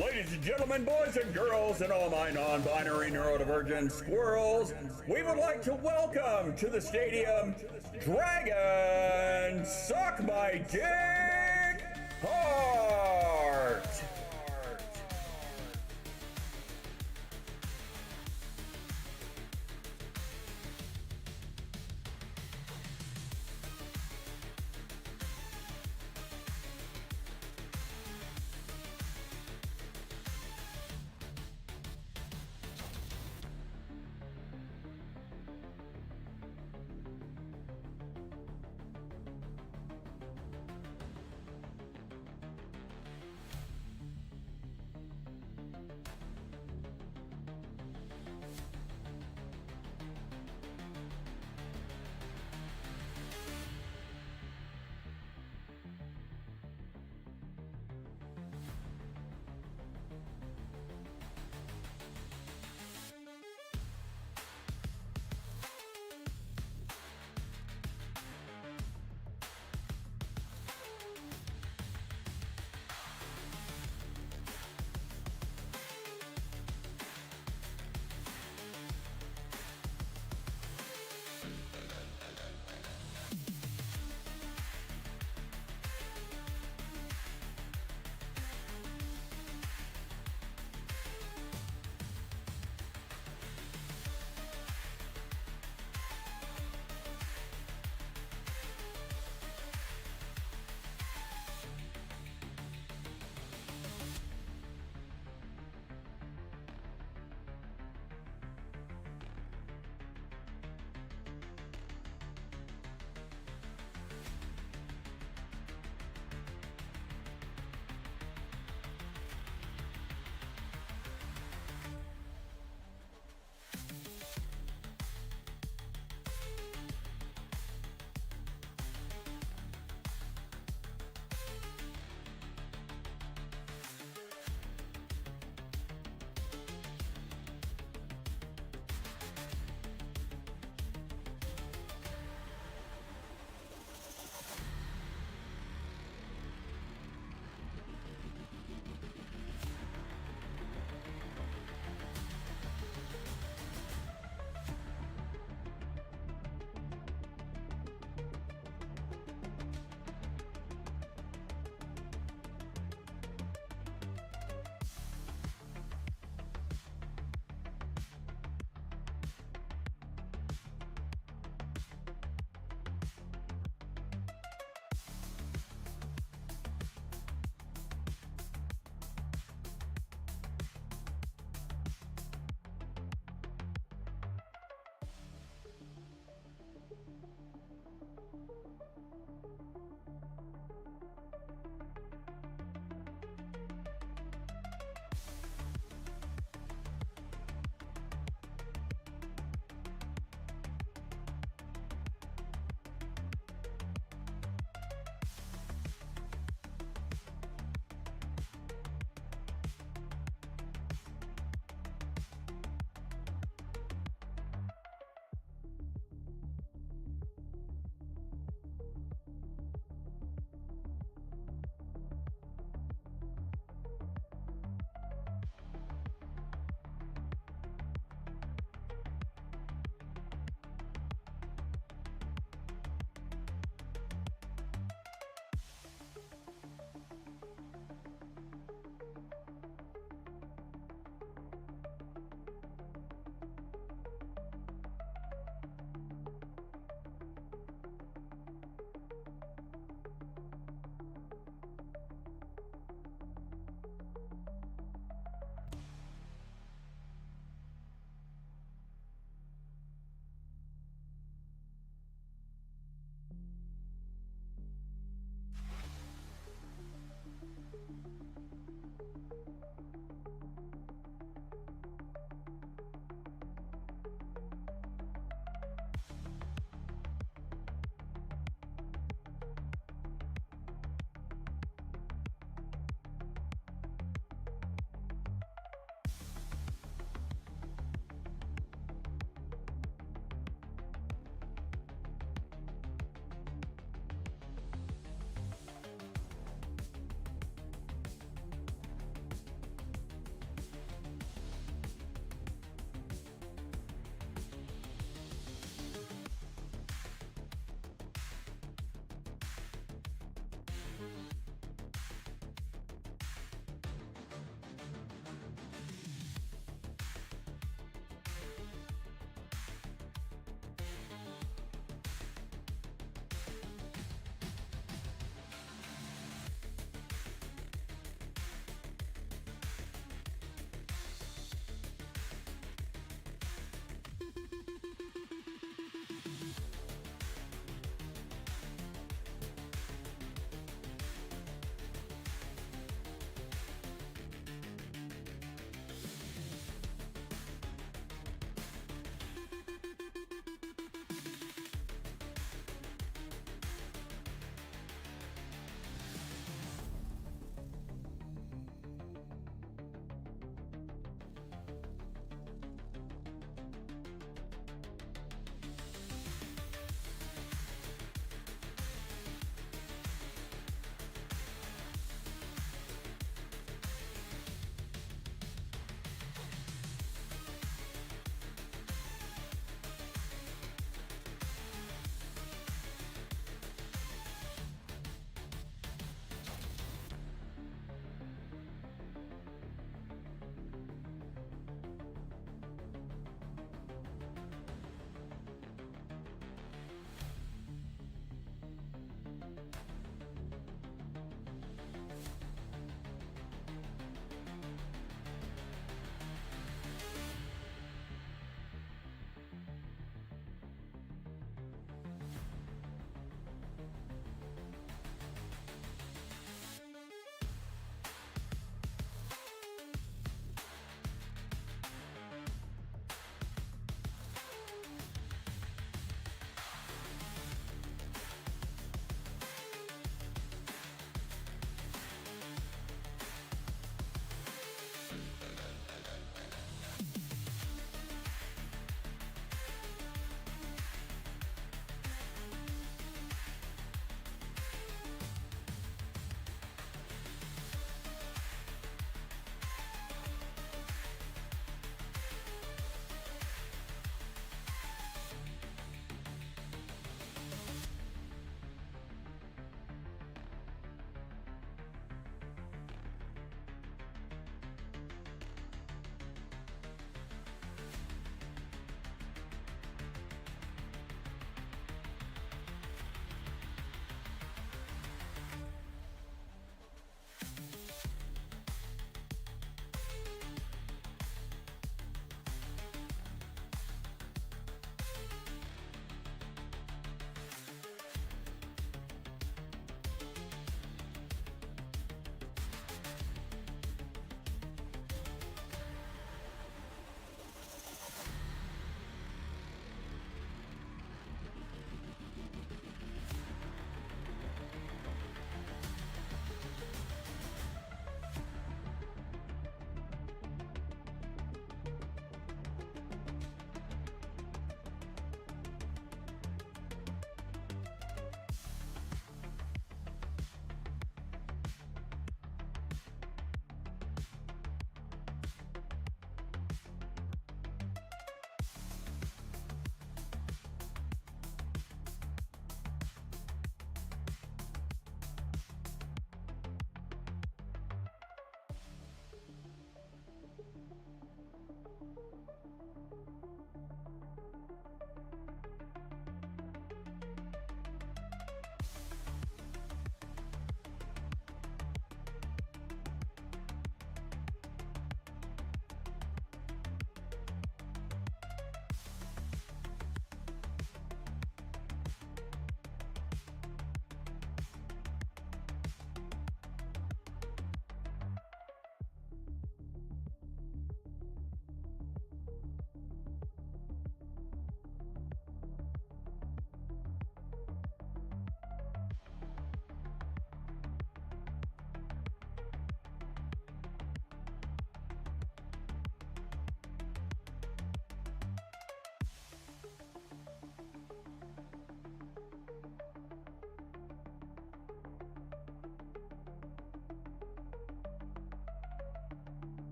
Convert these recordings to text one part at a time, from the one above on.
Ladies and gentlemen, boys and girls, and all my non-binary neurodivergent squirrels, we would like to welcome to the stadium Dragon Suck My Dick Heart!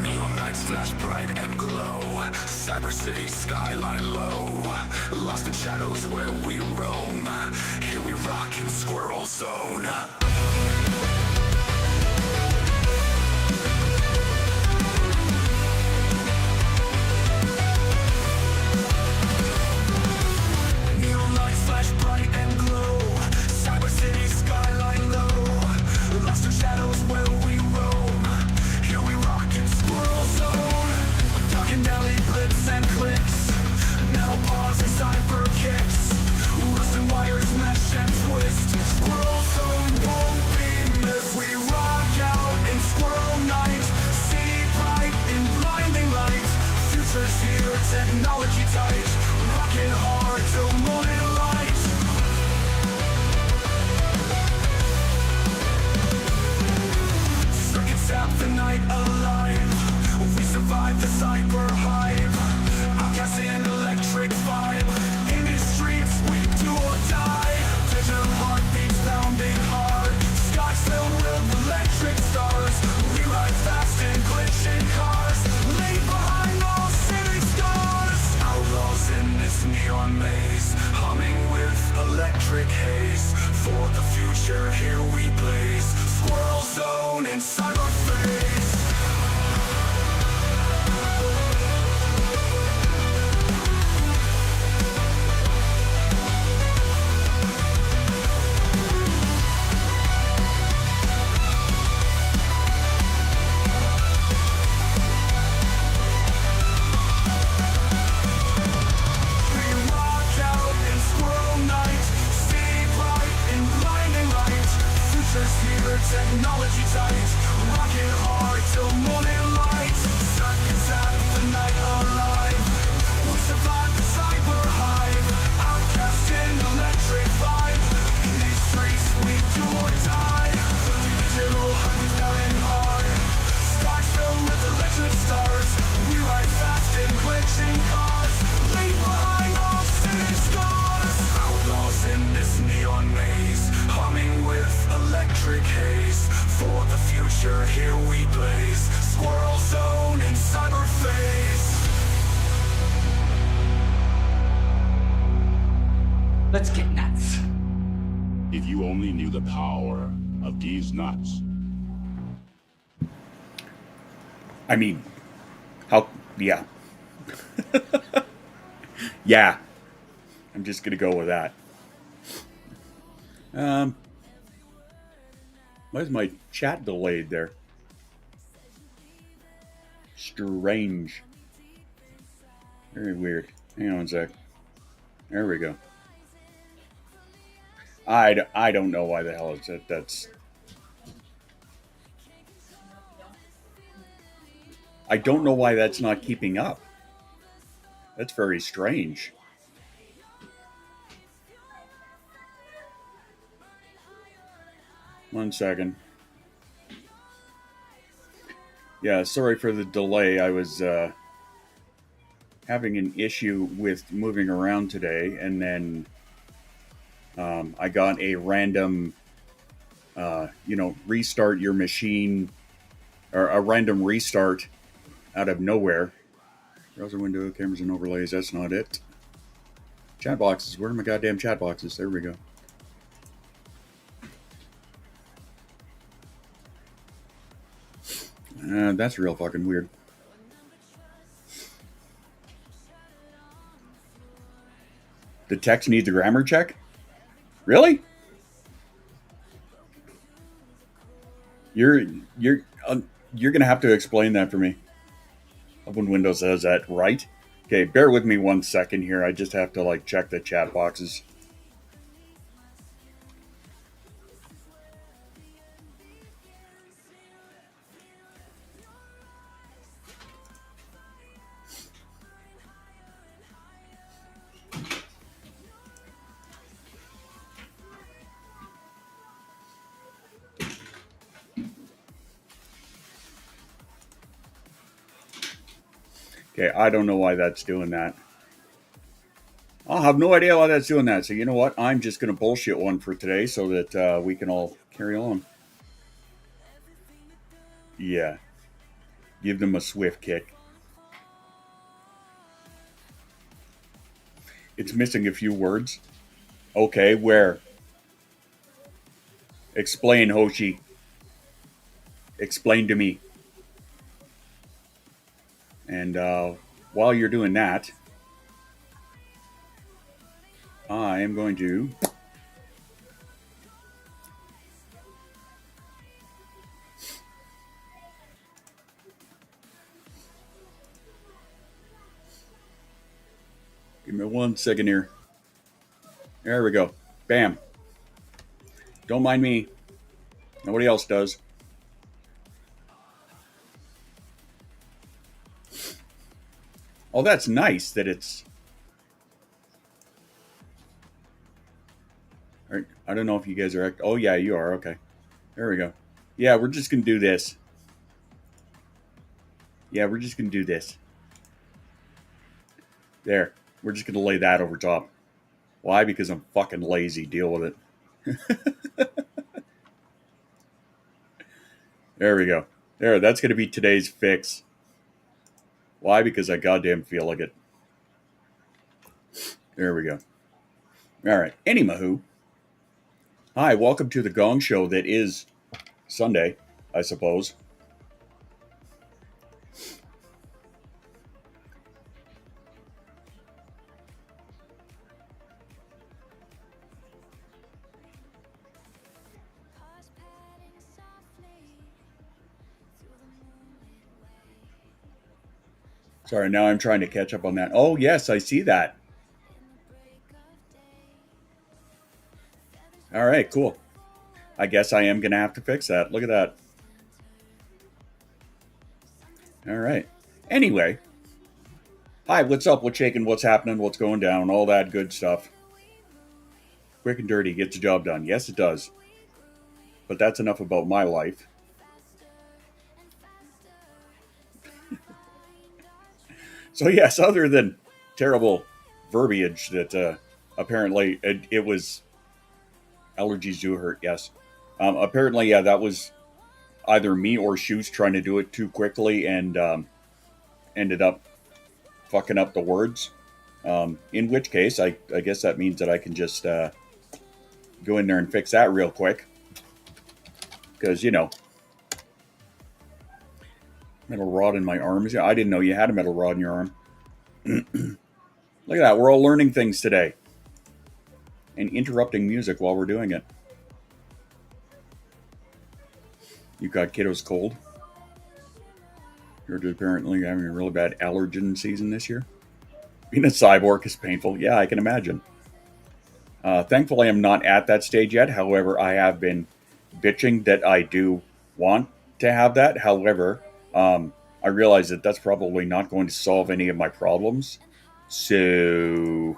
Neon lights flash bright and glow. Cyber city skyline low. Lost in shadows where we roam. Here we rock in Squirrel Zone. Neon lights flash bright and glow. Cyber city skyline low. Lost in shadows where we roam. Here we rock in Squirrel Zone. Talking deli blips and clicks. Now pause and cyber kicks. Rusting wires mesh and twist. Squirrel Zone won't be missed. We rock out in Squirrel Night. See bright in blinding light. Future's here, technology tight. Rocking hard till morning light. Circuits tap the night alive. We survive the cyber hive. Outcast in electric vibe. In these streets we do or die. Digital heartbeats pounding hard. Skies filled with electric stars. We ride fast in glitching cars. Leave behind all city stars. Outlaws in this neon maze. Humming with electric haze. For the future here we blaze. Squirrel Zone in cyberface. Technology tight, rocking hard till morning light. Circuits out the night alive. We survive the cyber hive. Outcast in electric vibe. In these streets we do or die. Digital heartbeats pounding hard. Skies filled with electric stars. We ride fast in glitching cars. Leave behind all city scars. Outlaws in this neon maze. Humming with electric haze. For the future here we blaze. Squirrel Zone in cyberface. Let's get nuts. If you only knew the power of these nuts. I mean, how, yeah. Yeah. I'm just gonna go with that. Why is my chat delayed there? Strange. Very weird. Hang on a sec. There we go. I don't know why the hell it's that. That's. I don't know why that's not keeping up. That's very strange. One second. Yeah, sorry for the delay. I was having an issue with moving around today, and then I got a random, restart your machine, or a random restart out of nowhere. Browser window, cameras and overlays, that's not it. Chat boxes, where are my goddamn chat boxes? There we go. That's real fucking weird. The text needs a grammar check? Really? You're gonna have to explain that for me. When Windows says that, right? Okay, bear with me 1 second here. I just have to check the chat boxes. Okay, I don't know why that's doing that. I have no idea why that's doing that. So you know what? I'm just going to bullshit one for today so that we can all carry on. Yeah. Give them a swift kick. It's missing a few words. Okay, where? Explain, Hoshi. Explain to me. And while you're doing that, I am going to give me 1 second here. There we go. Bam. Don't mind me. Nobody else does. Oh, that's nice that it's... I don't know if you guys are... Oh, yeah, you are. Okay. There we go. Yeah, we're just going to do this. Yeah, we're just going to do this. There. We're just going to lay that over top. Why? Because I'm fucking lazy. Deal with it. There we go. There, that's going to be today's fix. Why? Because I goddamn feel like it. There we go. All right. Anywho. Hi, welcome to the Gong Show that is Sunday, I suppose. Sorry, now I'm trying to catch up on that. Oh, yes, I see that. All right, cool. I guess I am going to have to fix that. Look at that. All right. Anyway. Hi, what's up? What's shaking? What's happening? What's going down? All that good stuff. Quick and dirty gets the job done. Yes, it does. But that's enough about my life. So yes, other than terrible verbiage that apparently it was... Allergies do hurt, yes. Apparently, yeah, that was either me or Shoes trying to do it too quickly and ended up fucking up the words. In which case, I guess that means that I can just go in there and fix that real quick. Because, you know, metal rod in my arm. I didn't know you had a metal rod in your arm. Look at that. We're all learning things today. And interrupting music while we're doing it. You got kiddos cold. You're apparently having a really bad allergen season this year. Being a cyborg is painful. Yeah, I can imagine. Thankfully, I'm not at that stage yet. However, I have been bitching that I do want to have that. However, I realize that that's probably not going to solve any of my problems. So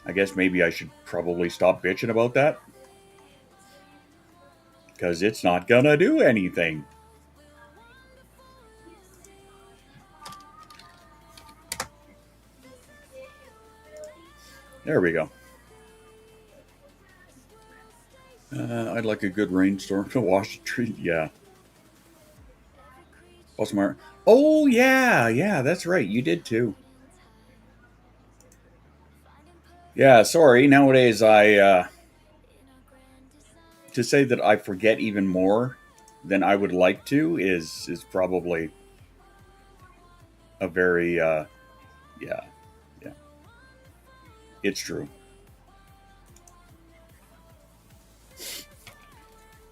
I guess maybe I should probably stop bitching about that. Because it's not gonna do anything. There we go. I'd like a good rainstorm to wash the tree. Yeah. Oh, yeah, that's right. You did too. Yeah, sorry. Nowadays, to say that I forget even more than I would like to is probably a very, yeah. It's true.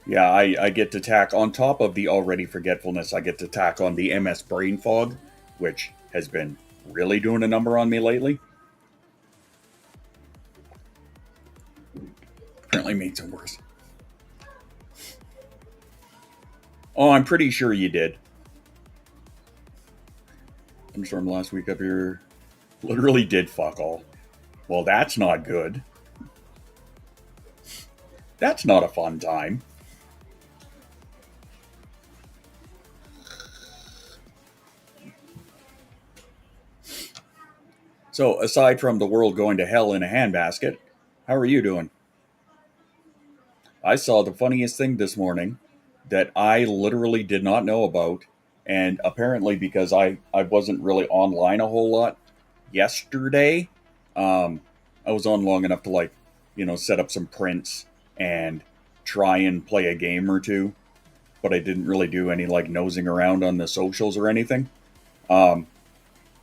Yeah, I get to tack on top of the already forgetfulness. I get to tack on the MS brain fog, which has been really doing a number on me lately. Apparently makes it worse. Oh, I'm pretty sure you did. Thunderstorm last week up here literally did fuck all. Well, that's not good. That's not a fun time. So, aside from the world going to hell in a handbasket, how are you doing? I saw the funniest thing this morning that I literally did not know about. And apparently, because I wasn't really online a whole lot yesterday, um, I was on long enough to, like, set up some prints and try and play a game or two. But I didn't really do any, like, nosing around on the socials or anything. But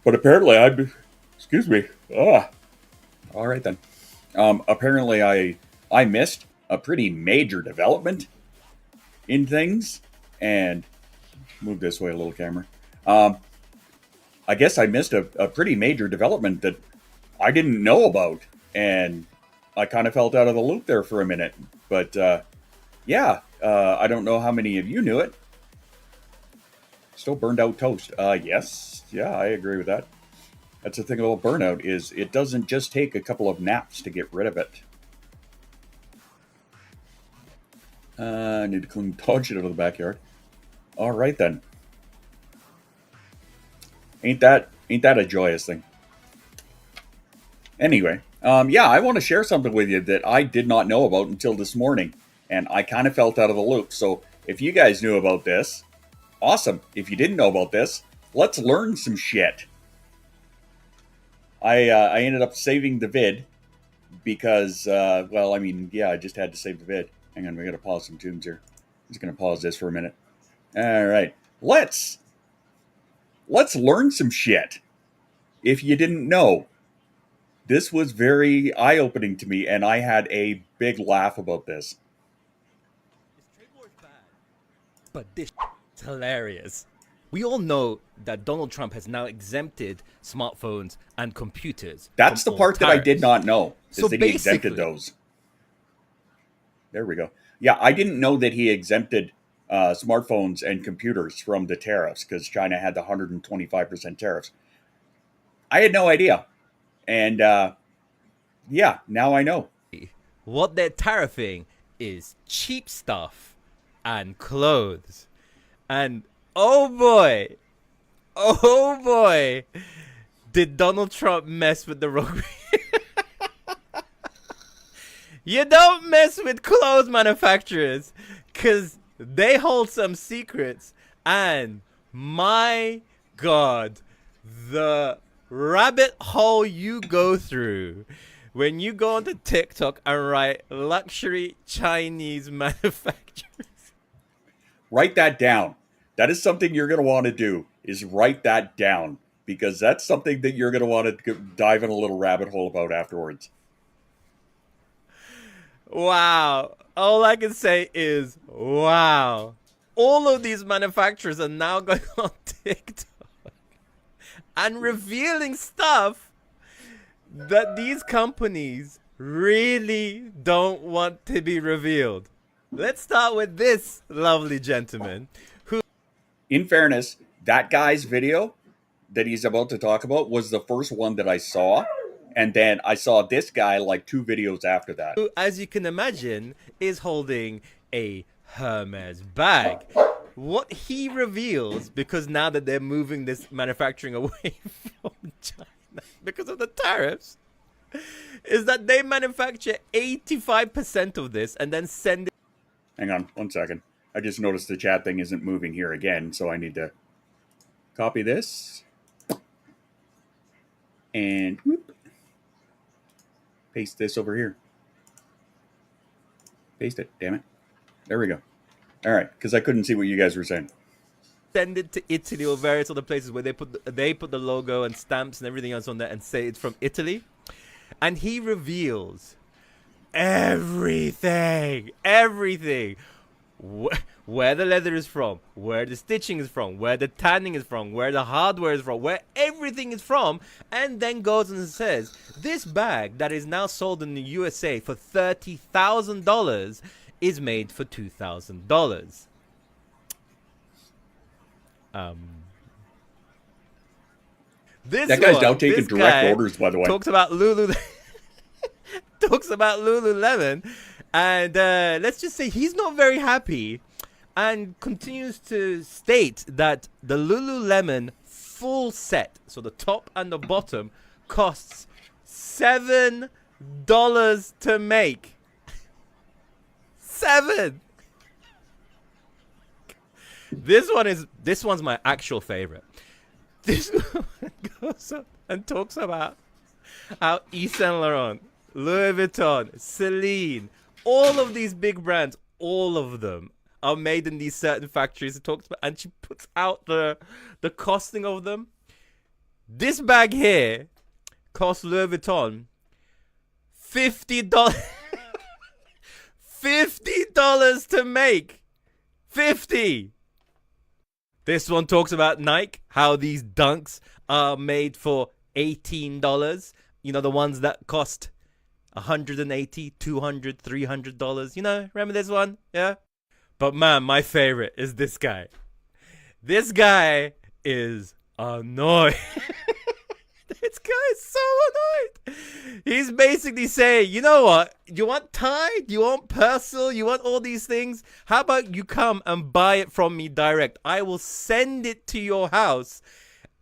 apparently, excuse me. All right then. Apparently, I missed a pretty major development in things, and move this way a little, camera. I guess I missed a pretty major development that I didn't know about, and I kind of felt out of the loop there for a minute. But yeah, I don't know how many of you knew it. Still burned out toast. Yes, yeah, I agree with that. That's the thing about burnout, is it doesn't just take a couple of naps to get rid of it. I need to clean dog shit out of the backyard. All right then. Ain't that a joyous thing? Anyway, yeah, I want to share something with you that I did not know about until this morning, and I kind of felt out of the loop. So if you guys knew about this, awesome. If you didn't know about this, let's learn some shit. I ended up saving the vid because, well, I mean, yeah, I just had to save the vid. Hang on, we got to pause some tunes here. I'm just going to pause this for a minute. All right, let's learn some shit. If you didn't know, this was very eye-opening to me, and I had a big laugh about this. This trade war is bad, but this is hilarious. We all know that Donald Trump has now exempted smartphones and computers. That's the part that I did not know, is So that he exempted those. There we go. Yeah, I didn't know that he exempted smartphones and computers from the tariffs, because China had the 125% tariffs. I had no idea. And yeah, now I know. What they're tariffing is cheap stuff and clothes. And oh boy, did Donald Trump mess with the wrong. You don't mess with clothes manufacturers, because they hold some secrets. And my God, the rabbit hole you go through when you go onto TikTok and write luxury Chinese manufacturers. Write that down. That is something you're going to want to do, is write that down, because that's something that you're going to want to dive in a little rabbit hole about afterwards. Wow. All I can say is, wow. All of these manufacturers are now going on TikTok and revealing stuff that these companies really don't want to be revealed. Let's start with this lovely gentleman who... In fairness, that guy's video that he's about to talk about was the first one that I saw. And then I saw this guy like 2 videos after that. who, as you can imagine, is holding a Hermes bag. What he reveals, because now that they're moving this manufacturing away from China because of the tariffs, is that they manufacture 85% of this and then send it. Hang on 1 second. I just noticed the chat thing isn't moving here again, so I need to copy this. And whoop, paste this over here. Paste it, damn it. There we go. All right, because I couldn't see what you guys were saying. Send it to Italy or various other places where they put the logo and stamps and everything else on there and say it's from Italy. And he reveals everything. Where the leather is from, where the stitching is from, where the tanning is from, where the hardware is from, where everything is from, and then goes and says, this bag that is now sold in the USA for $30,000 is made for $2,000. That guy's now taking direct orders, by the way. Talks about Lululemon, and let's just say he's not very happy, and continues to state that the Lululemon full set, so the top and the bottom, costs $7 to make. 7. This one's my actual favorite. This one goes up and talks about how Yves Saint Laurent, Louis Vuitton, Celine, all of these big brands, all of them are made in these certain factories. It talks about, and she puts out the costing of them. This bag here costs Louis Vuitton $50. $50 to make. 50. This one talks about Nike, how these dunks are made for $18. You know, the ones that cost $180, $200, $300. You know, remember this one? Yeah. But man, my favorite is this guy. This guy is annoying. This guy is so annoyed. He's basically saying, you know what? You want Tide? You want Persil? You want all these things? How about you come and buy it from me direct? I will send it to your house.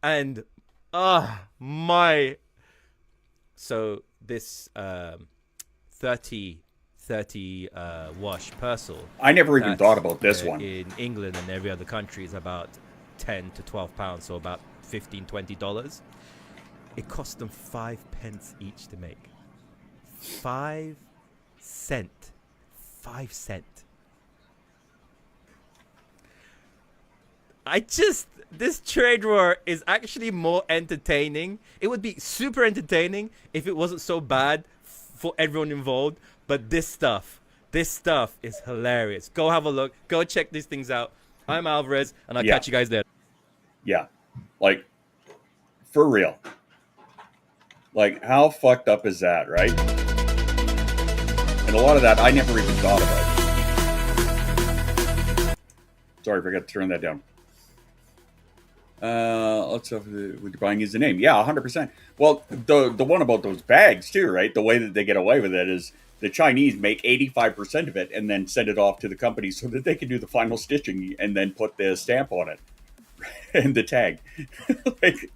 And, my... So, this 30 wash Persil. I never even thought about this one. In England and every other country is about 10 to 12 pounds, so about $15, $20. It cost them 5 pence each to make. 5 cent. 5 cent. This trade war is actually more entertaining. It would be super entertaining if it wasn't so bad for everyone involved. But this stuff is hilarious. Go have a look. Go check these things out. I'm Alvarez, and I'll catch you guys there. Yeah. Like, for real. Like, how fucked up is that, right? And a lot of that I never even thought about. Sorry, I forgot to turn that down. Let's see what you're buying is the name. Yeah, 100%. Well, the one about those bags, too, right? The way that they get away with it is the Chinese make 85% of it and then send it off to the company so that they can do the final stitching and then put the stamp on it and the tag. Like,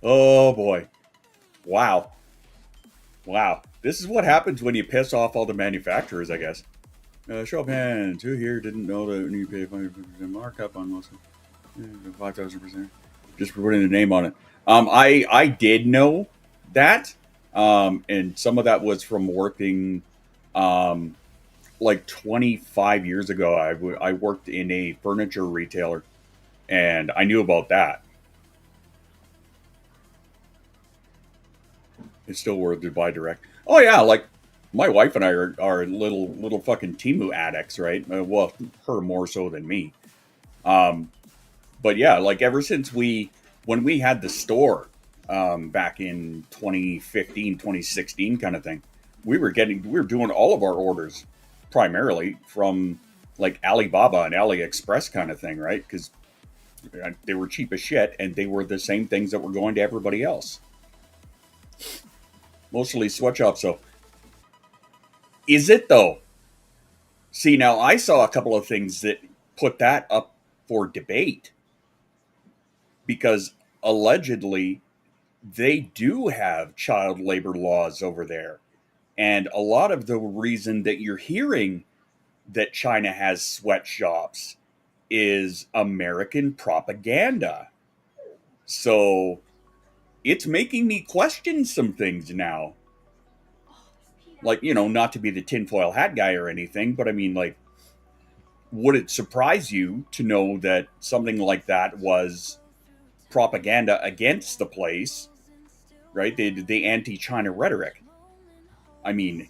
oh, boy. Wow. This is what happens when you piss off all the manufacturers, I guess. Show of hands. Who here didn't know that you pay 5% markup on most of 5,000%? Just for putting the name on it. I did know that. And some of that was from working like 25 years ago. I worked in a furniture retailer, and I knew about that. It's still worth to buy direct. Oh yeah, like my wife and I are little fucking Temu addicts, right? Well, her more so than me. But yeah, like ever since when we had the store back in 2015, 2016 kind of thing, we were doing all of our orders primarily from like Alibaba and AliExpress kind of thing, right? Because they were cheap as shit, and they were the same things that were going to everybody else. Mostly sweatshops. So is it though? See, now I saw a couple of things that put that up for debate, because allegedly they do have child labor laws over there. And a lot of the reason that you're hearing that China has sweatshops is American propaganda. So it's making me question some things now. Like, you know, not to be the tinfoil hat guy or anything, but I mean, like, would it surprise you to know that something like that was propaganda against the place, right? The anti-China rhetoric. I mean,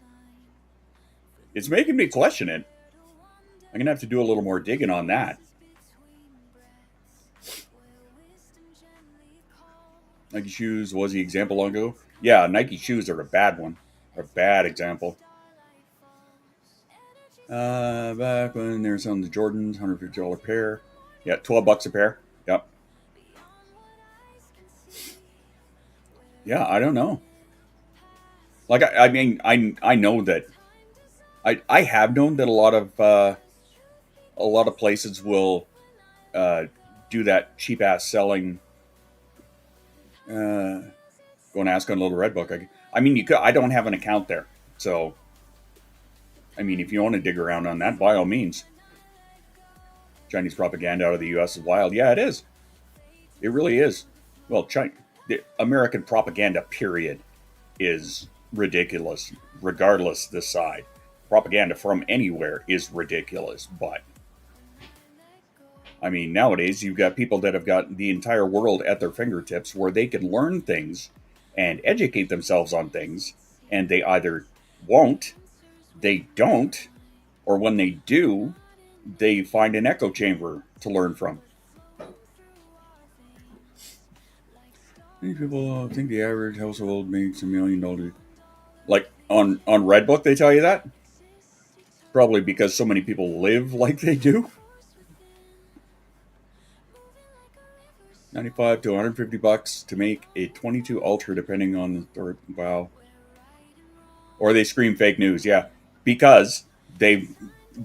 it's making me question it. I'm going to have to do a little more digging on that. Nike shoes was the example long ago. Yeah, Nike shoes are a bad one. A bad example. Back when they were selling the Jordans, $150 pair. Yeah, $12 a pair. Yep. Yeah, I don't know. Like, I mean, I know that I have known that a lot of places will do that cheap ass selling. Go Go and ask on Little Red Book. I mean, you could. I don't have an account there, so I mean, if you want to dig around on that, by all means. Chinese propaganda out of the U.S. is wild. Yeah, it is. It really is. Well, the American propaganda, period, is ridiculous, regardless the side. Propaganda from anywhere is ridiculous, but I mean, nowadays you've got people that have got the entire world at their fingertips where they can learn things and educate themselves on things, and they either won't, they don't, or when they do, they find an echo chamber to learn from. Many people think the average household makes $1 million. Like on Redbook, they tell you that? Probably because so many people live like they do. 95 to 150 bucks to make a 22 Ultra, depending on the wow. Or they scream fake news, yeah, because they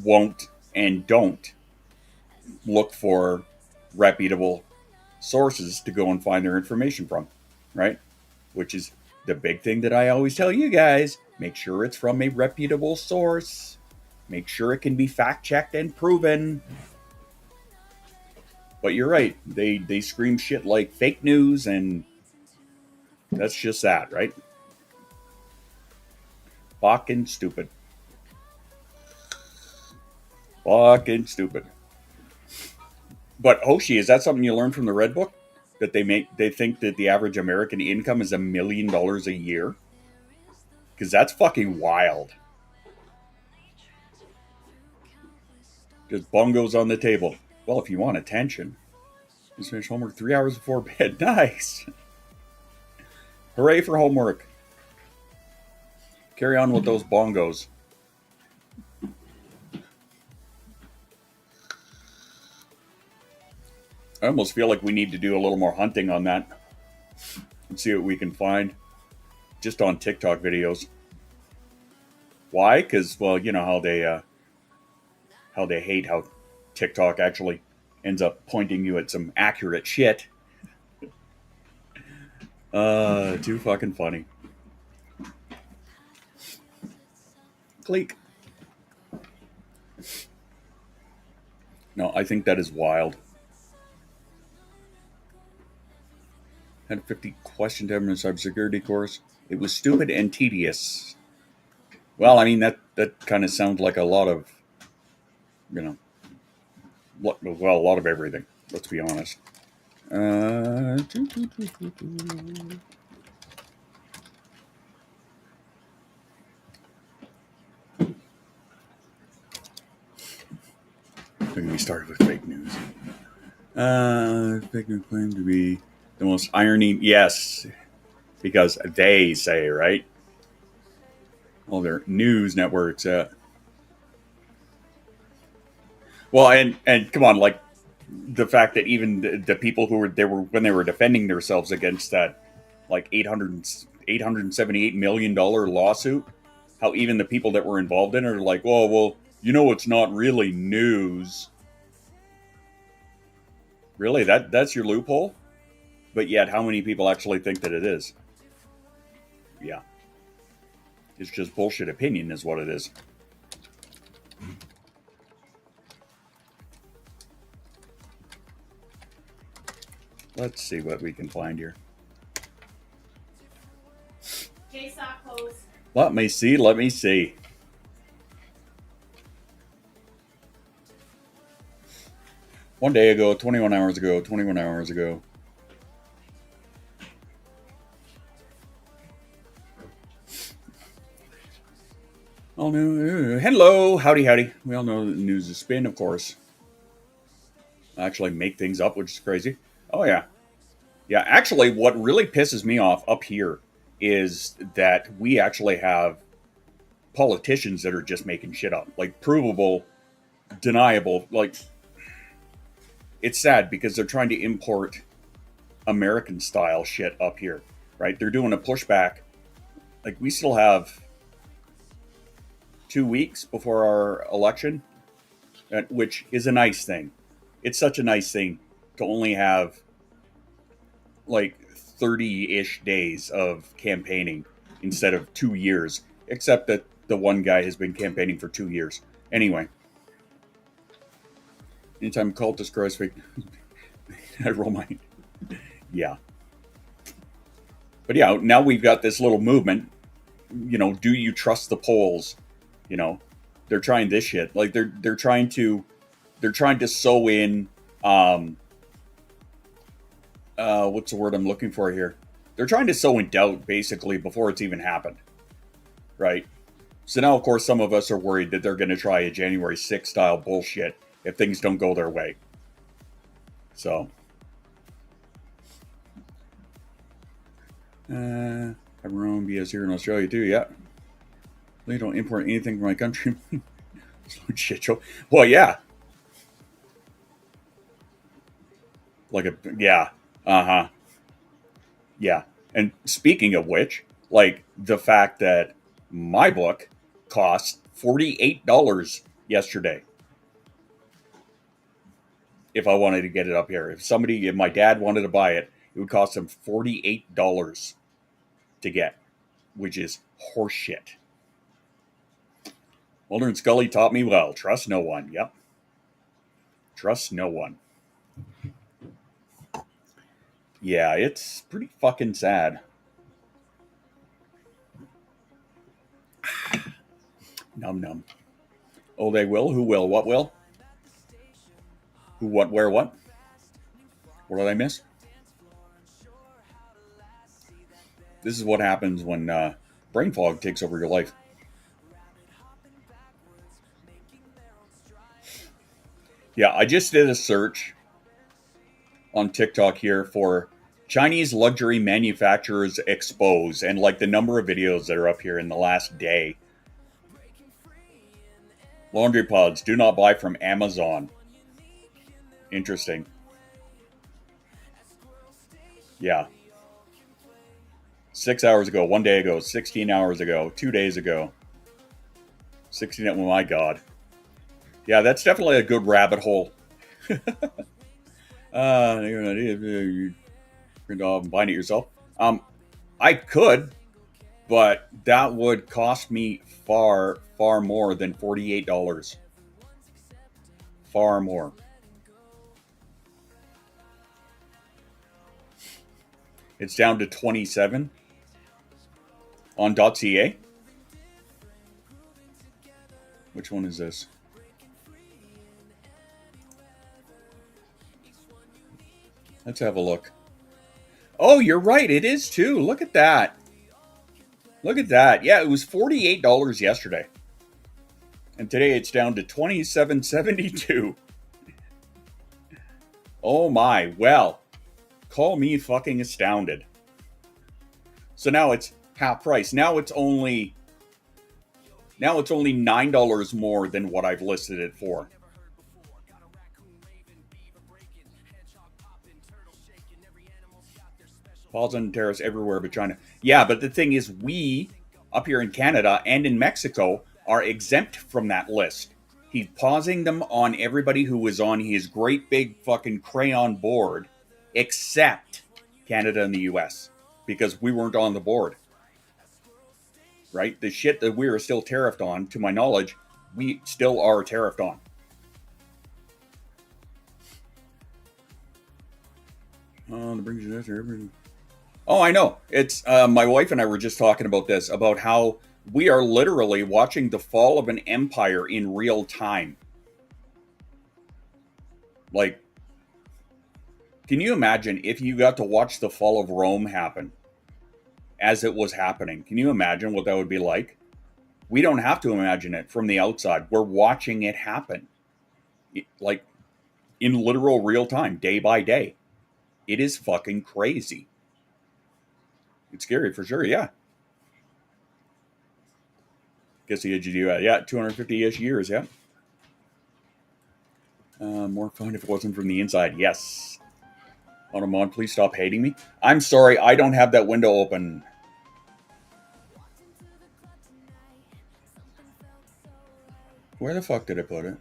won't and don't look for reputable sources to go and find their information from, right? Which is the big thing that I always tell you guys. Make sure it's from a reputable source. Make sure it can be fact-checked and proven. But you're right. They scream shit like fake news, and that's just that, right? Fucking stupid. Fucking stupid. But Hoshi, is that something you learned from the Red Book? That they think that the average American income is $1 million a year? Because that's fucking wild. Just bongos on the table. Well, if you want attention, just finish homework 3 hours before bed. Nice. Hooray for homework. Carry on with those bongos. I almost feel like we need to do a little more hunting on that and see what we can find just on TikTok videos. Why? Because, well, you know how they hate how TikTok actually ends up pointing you at some accurate shit. Too fucking funny. Click. No, I think that is wild. Had a 50 question time in a cybersecurity course. It was stupid and tedious. Well, I mean, that kind of sounds like a lot of, you know, well, a lot of everything. Let's be honest. Don't get me started with fake news. Fake news claimed to be the most irony. Yes, because they say, right? All their news networks. Well, and come on, like the fact that even the people who were when they were defending themselves against that like $878 million lawsuit, how even the people that were involved in it are like, well, you know, it's not really news. Really, that's your loophole? But yet, how many people actually think that it is? Yeah. It's just bullshit opinion is what it is. Let's see what we can find here. Let me see. One day ago, 21 hours ago. All new. Hello, howdy. We all know that the news is spin, of course. I actually make things up, which is crazy. Oh, yeah. Yeah, actually, what really pisses me off up here is that we actually have politicians that are just making shit up. Like, provable, deniable. Like, it's sad because they're trying to import American-style shit up here, right? They're doing a pushback. Like, we still have 2 weeks before our election, which is a nice thing. It's such a nice thing to only have like 30-ish days of campaigning instead of 2 years, except that the one guy has been campaigning for 2 years. Anyway, anytime cultist cries fake, I roll my, yeah. But yeah, now we've got this little movement. You know, do you trust the polls? You know, they're trying this shit. Like they're trying to sew in what's the word I'm looking for here? They're trying to sow in doubt basically before it's even happened. Right? So now of course some of us are worried that they're going to try a January 6th style bullshit if things don't go their way. So have our own BS here in Australia too, yeah. They don't import anything from my country. Shit show. Well, yeah. Like a, yeah. Uh-huh. Yeah. And speaking of which, like the fact that my book cost $48 yesterday. If I wanted to get it up here. If my dad wanted to buy it, it would cost him $48 to get, which is horseshit. Mulder and Scully taught me well. Trust no one. Yep. Trust no one. Yeah, it's pretty fucking sad. Num num. Oh, they will? Who will? What will? Who, what, where, what? What did I miss? This is what happens when brain fog takes over your life. Yeah, I just did a search on TikTok here for Chinese luxury manufacturers expose, and like the number of videos that are up here in the last day. Laundry pods, do not buy from Amazon. Interesting. Yeah. 6 hours ago, 1 day ago, 16 hours ago, 2 days ago. 16, oh my God. Yeah, that's definitely a good rabbit hole. You're going to find it yourself. I could, but that would cost me far, far more than $48. Far more. It's down to 27 on .ca. Which one is this? Let's have a look. Oh, you're right. It is too. Look at that. Look at that. Yeah, it was $48 yesterday. And today it's down to $27.72. Oh my. Well, call me fucking astounded. So now it's half price. Now it's only $9 more than what I've listed it for. Falls on tariffs everywhere but China. Yeah, but the thing is, we, up here in Canada and in Mexico, are exempt from that list. He's pausing them on everybody who was on his great big fucking crayon board, except Canada and the US, because we weren't on the board. Right? The shit that we are still tariffed on, to my knowledge, we still are tariffed on. Oh, that brings you there. Oh, I know. It's my wife and I were just talking about this, about how we are literally watching the fall of an empire in real time. Like, can you imagine if you got to watch the fall of Rome happen as it was happening? Can you imagine what that would be like? We don't have to imagine it from the outside. We're watching it happen. Like, in literal real time, day by day. It is fucking crazy. It's scary for sure, yeah. Guess the age you do, yeah, 250-ish years, yeah. More fun if it wasn't from the inside, yes. Automon, please stop hating me. I'm sorry, I don't have that window open. Where the fuck did I put it?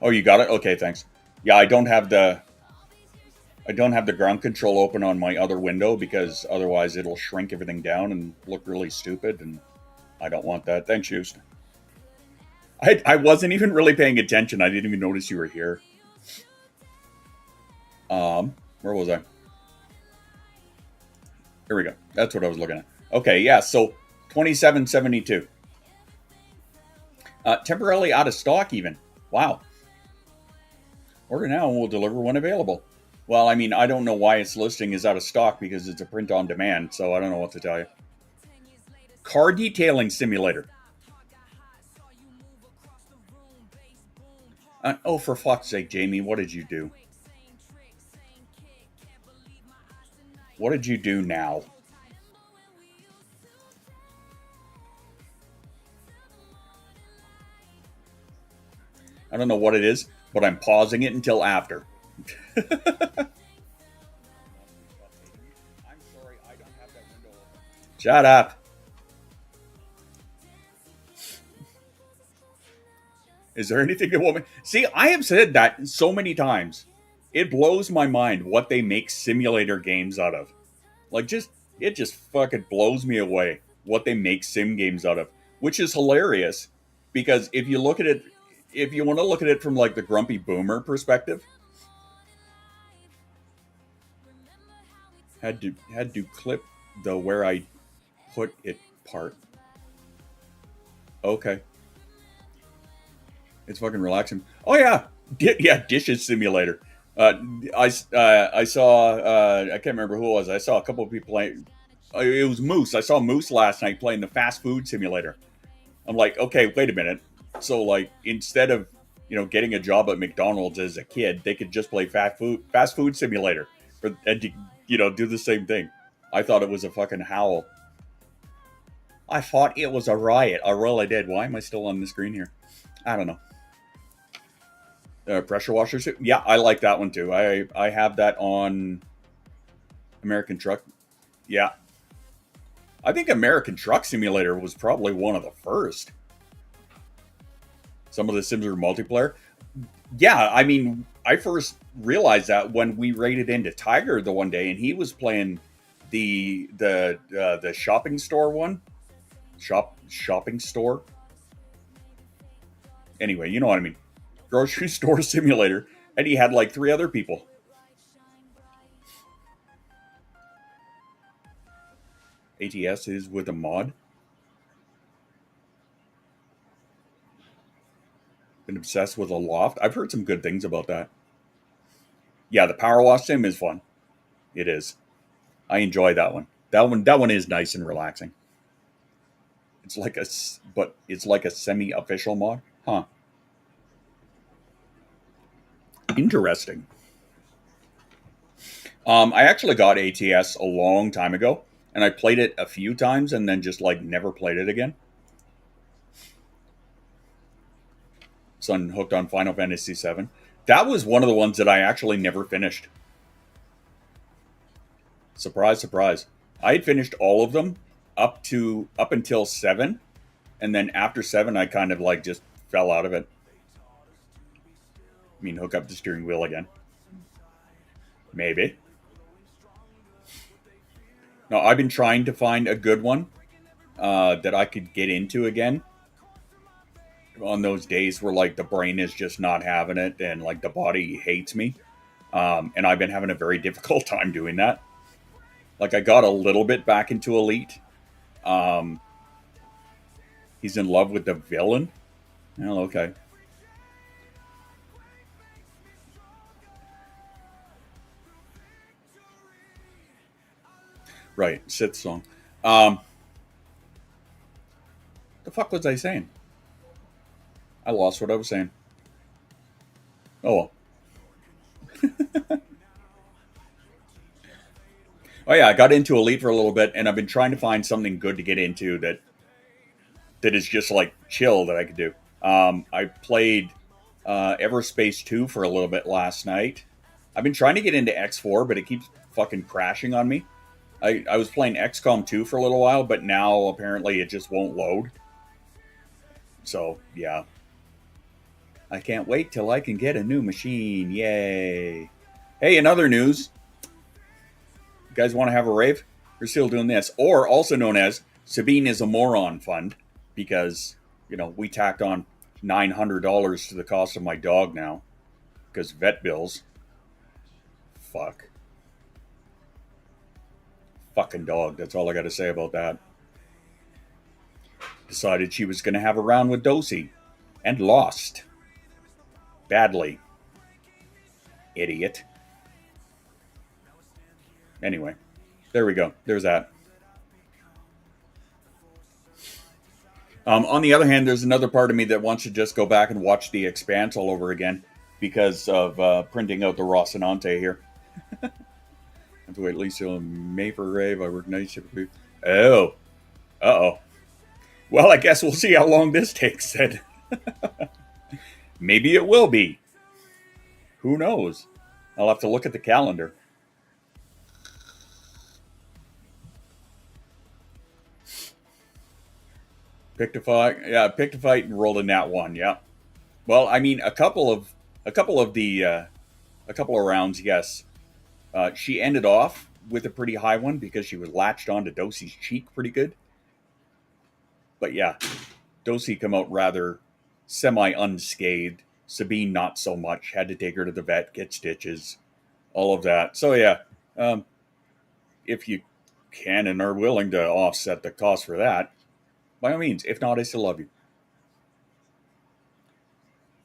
Oh, you got it? Okay, thanks. Yeah, I don't have the ground control open on my other window because otherwise it'll shrink everything down and look really stupid, and I don't want that. Thanks, Houston. I wasn't even really paying attention. I didn't even notice you were here. Where was I? Here we go. That's what I was looking at. Okay, yeah, so 2772. Temporarily out of stock even. Wow. Order now and we'll deliver when available. Well, I mean, I don't know why its listing is out of stock because it's a print on demand, so I don't know what to tell you. Car detailing simulator. Oh, for fuck's sake, Jamie, what did you do? What did you do now? I don't know what it is, but I'm pausing it until after. I'm sorry, I don't have that window open. Shut up. Is there anything that woman? See, I have said that so many times. It blows my mind what they make simulator games out of. Like, it just fucking blows me away what they make sim games out of, which is hilarious because if you look at it, if you want to look at it from like the grumpy boomer perspective, had to clip the where I put it part. Okay. It's fucking relaxing. Oh yeah, yeah, dishes simulator. I saw I can't remember who it was. I saw a couple of people playing. It was Moose. I saw Moose last night playing the fast food simulator. I'm like, okay, wait a minute. So like, instead of getting a job at McDonald's as a kid, they could just play fast food simulator and do the same thing. I thought it was a fucking howl. I thought it was a riot. I really did. Why am I still on the screen here? I don't know. Pressure washers. Yeah, I like that one too. I have that on American Truck. Yeah. I think American Truck Simulator was probably one of the first. Some of the Sims are multiplayer. Yeah, I mean, I first realized that when we raided into Tiger the one day and he was playing the shopping store one. Shopping store. Anyway, you know what I mean. Grocery store simulator, and he had like 3 other people. ATS is with a mod. Been obsessed with a loft. I've heard some good things about that. Yeah, the Power Wash sim is fun. It is. I enjoy that one. That one is nice and relaxing. It's like a semi-official mod, huh? Interesting. I actually got ATS a long time ago, and I played it a few times and then just like never played it again. Son hooked on Final Fantasy VII. That was one of the ones that I actually never finished. Surprise, surprise. I had finished all of them up until 7, and then after 7 I kind of like just fell out of it. I mean, hook up the steering wheel again. Maybe. No, I've been trying to find a good one that I could get into again. On those days where like the brain is just not having it and like the body hates me. And I've been having a very difficult time doing that. Like I got a little bit back into Elite. He's in love with the villain. Well, okay. Right, Sith song. The fuck was I saying? I lost what I was saying. Oh well. Oh yeah, I got into Elite for a little bit, and I've been trying to find something good to get into that is just like chill that I could do. I played Everspace 2 for a little bit last night. I've been trying to get into X4, but it keeps fucking crashing on me. I was playing XCOM 2 for a little while, but now apparently it just won't load. So, yeah. I can't wait till I can get a new machine. Yay. Hey, in other news, you guys want to have a rave? We're still doing this. Or also known as Sabine is a Moron Fund, because, you know, we tacked on $900 to the cost of my dog now. Because vet bills. Fuck. Fucking dog. That's all I got to say about that. Decided she was going to have a round with Dosey. And lost. Badly. Idiot. Anyway. There we go. There's that. On the other hand, there's another part of me that wants to just go back and watch The Expanse all over again. Because of printing out the Rocinante here. I have to wait at least till May for a rave. I work night shift. Oh. Uh-oh. Well, I guess we'll see how long this takes then. Maybe it will be. Who knows? I'll have to look at the calendar. Picked a fight. Yeah, picked a fight and rolled a nat 1. Yeah. Well, I mean, a couple of rounds, yes. She ended off with a pretty high one because she was latched onto Dosey's cheek pretty good. But yeah, Dosey come out rather semi-unscathed. Sabine not so much. Had to take her to the vet, get stitches, all of that. So yeah, if you can and are willing to offset the cost for that, by all means. If not, I still love you.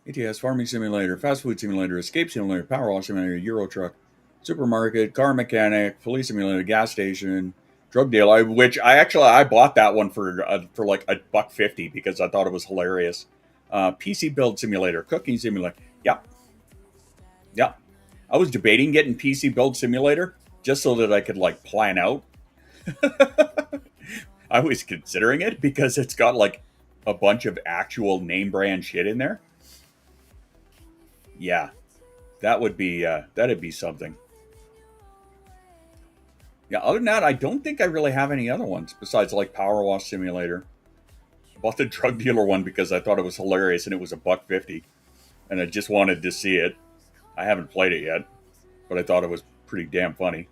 ATS, Farming Simulator, Fast Food Simulator, Escape Simulator, Power Wash Simulator, Euro Truck, Supermarket, Car Mechanic, Police Simulator, Gas Station, Drug Dealer, which I bought that one for like $1.50 because I thought it was hilarious. PC Build Simulator, Cooking Simulator. Yep. I was debating getting PC Build Simulator just so that I could like plan out. I was considering it because it's got like a bunch of actual name brand shit in there. Yeah, that'd be something. Yeah, other than that, I don't think I really have any other ones besides like Power Wash Simulator. I bought the Drug Dealer one because I thought it was hilarious and it was $1.50, and I just wanted to see it. I haven't played it yet, but I thought it was pretty damn funny.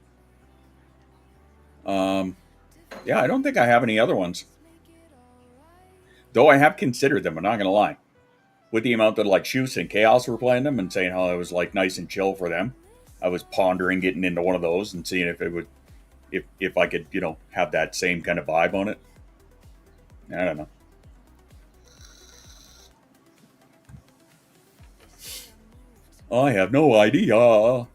Yeah, I don't think I have any other ones. Though I have considered them, I'm not gonna lie. With the amount that like Shoes and Chaos were playing them and saying how it was like nice and chill for them, I was pondering getting into one of those and seeing if it would, if I could, you know, have that same kind of vibe on it. I don't know. I have no idea.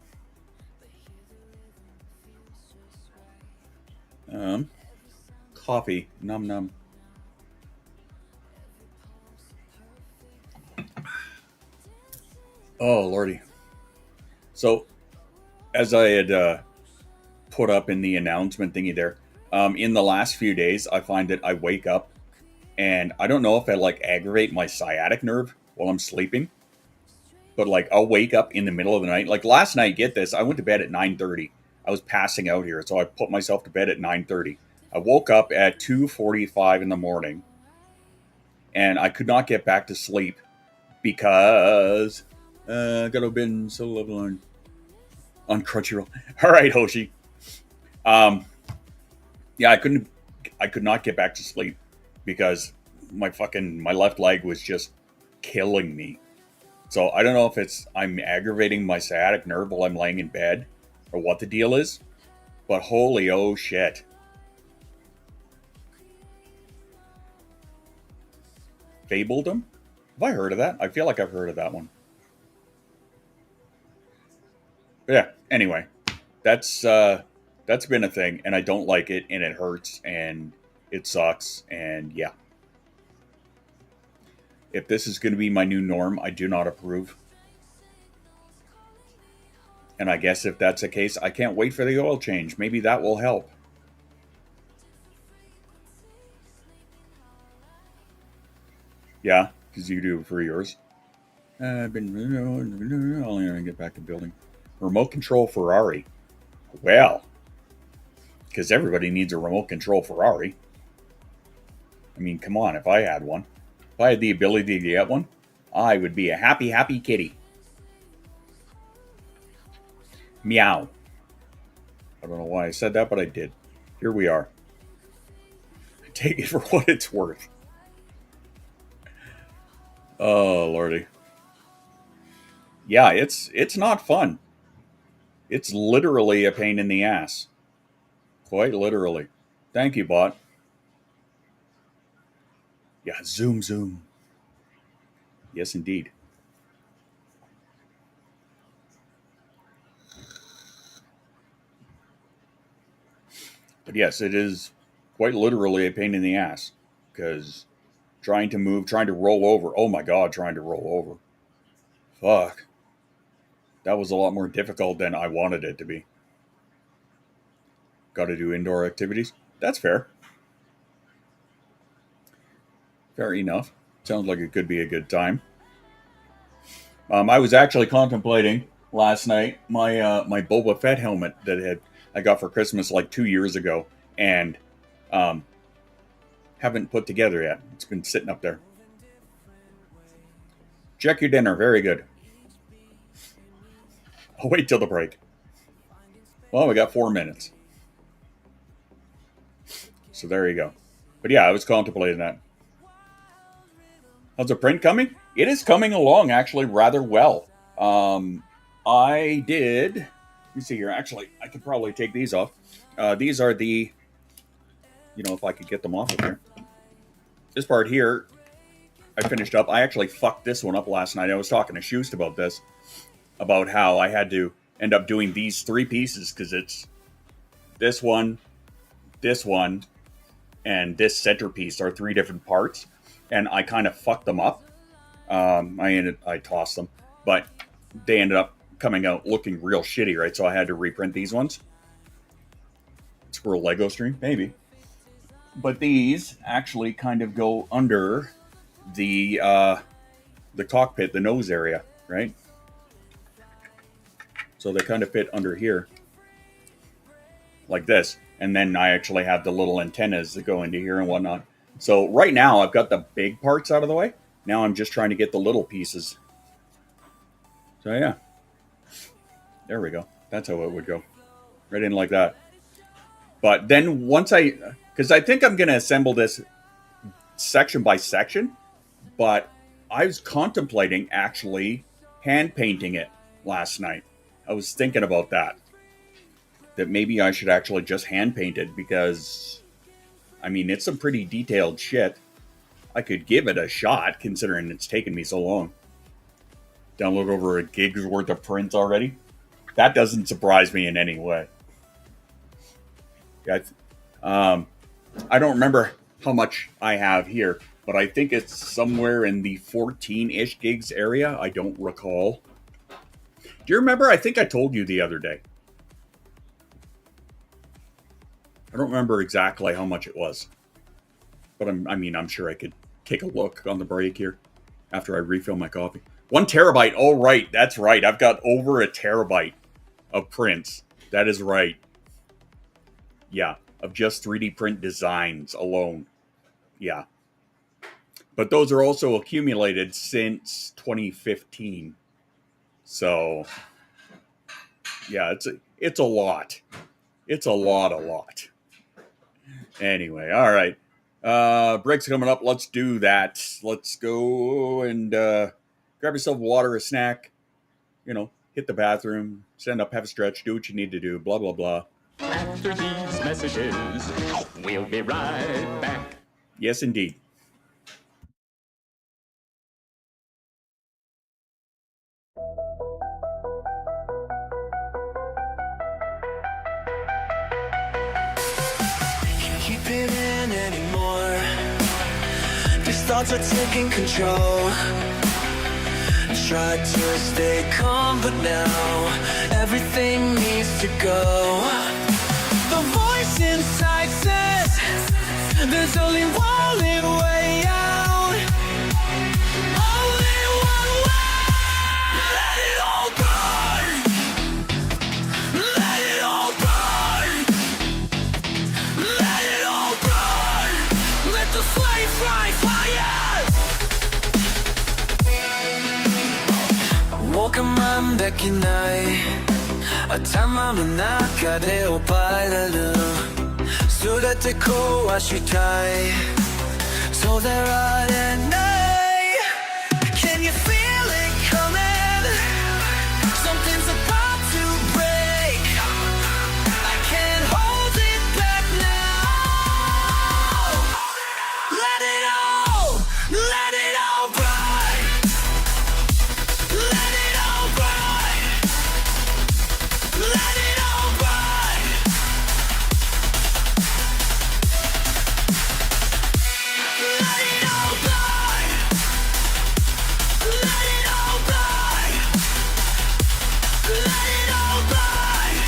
Coffee. Num num. Oh, lordy. So, as I had put up in the announcement thingy there, in the last few days, I find that I wake up and I don't know if I like aggravate my sciatic nerve while I'm sleeping, but like I'll wake up in the middle of the night. Like last night, get this, I went to bed at 9:30. I was passing out here, so I put myself to bed at 9:30. I woke up at 2:45 in the morning, and I could not get back to sleep because I got to been so level on Crunchyroll. All right, Hoshi. Yeah, I could not get back to sleep because my left leg was just killing me. So I don't know if I'm aggravating my sciatic nerve while I'm laying in bed or what the deal is, but holy oh shit. Fabledom? Have I heard of that? I feel like I've heard of that one. But yeah, anyway, that's been a thing, and I don't like it, and it hurts, and it sucks, and yeah. If this is going to be my new norm, I do not approve. And I guess if that's the case, I can't wait for the oil change. Maybe that will help. Yeah, because you do for yours. I've been only going to get back to building. Remote control Ferrari. Well, because everybody needs a remote control Ferrari. I mean, come on, if I had one. If I had the ability to get one, I would be a happy, happy kitty. Meow. I don't know why I said that, but I did. Here we are. Take it for what it's worth. Oh, Lordy. Yeah, it's not fun. It's literally a pain in the ass. Quite literally. Thank you, bot. Yeah, zoom, zoom. Yes, indeed. But yes, it is quite literally a pain in the ass. Because trying to move, trying to roll over. Oh my God, trying to roll over. Fuck. That was a lot more difficult than I wanted it to be. Got to do indoor activities. That's fair. Fair enough. Sounds like it could be a good time. I was actually contemplating last night my Boba Fett helmet that I got for Christmas like 2 years ago, and haven't put together yet. It's been sitting up there. Check your dinner. Very good. I'll wait till the break. Well, we got 4 minutes. So there you go. But yeah, I was contemplating that. How's the print coming? It is coming along actually rather well. I did. Let me see here. Actually, I could probably take these off. These are the, if I could get them off of here. This part here, I finished up. I actually fucked this one up last night. I was talking to Shoost about this, about how I had to end up doing these 3 pieces because it's this one, and this centerpiece are 3 different parts, and I kind of fucked them up. I tossed them, but they ended up coming out looking real shitty, right? So I had to reprint these ones. Squirrel Lego stream, maybe. But these actually kind of go under the cockpit, the nose area, right? So they kind of fit under here, like this. And then I actually have the little antennas that go into here and whatnot. So right now I've got the big parts out of the way. Now I'm just trying to get the little pieces. So yeah, there we go. That's how it would go, right in like that. But then because I think I'm going to assemble this section by section, but I was contemplating actually hand painting it last night. I was thinking about that maybe I should actually just hand paint it, because I mean, it's some pretty detailed shit. I could give it a shot, considering it's taken me so long. Download over a gig's worth of prints already. That doesn't surprise me in any way. Yeah, I don't remember how much I have here, but I think it's somewhere in the 14-ish gigs area. I don't recall. Do you remember? I think I told you the other day. I don't remember exactly how much it was, but I'm sure I could take a look on the break here after I refill my coffee. 1 terabyte. Oh, right. That's right. I've got over a terabyte of prints. That is right. Yeah. Of just 3D print designs alone. Yeah. But those are also accumulated since 2015. So yeah, it's a lot. It's a lot. Anyway, all right. Break's coming up. Let's do that. Let's go and grab yourself water, a snack. Hit the bathroom, stand up, have a stretch, do what you need to do, blah, blah, blah. After these messages, we'll be right back. Yes, indeed. Keep it in anymore. These thoughts are taking control. Try to stay calm, but now everything needs to go. The voice inside says there's only one way out. Only one way. Let it all burn. Let it all burn. Let it all burn. Let the flames rise higher. できない頭の中で奪われる全て壊したいそうでられない Can you feel it coming? Something's about to break I can't hold it back now Let it all burn Let it all burn Let it all burn Let it all burn Let it all burn Let it all burn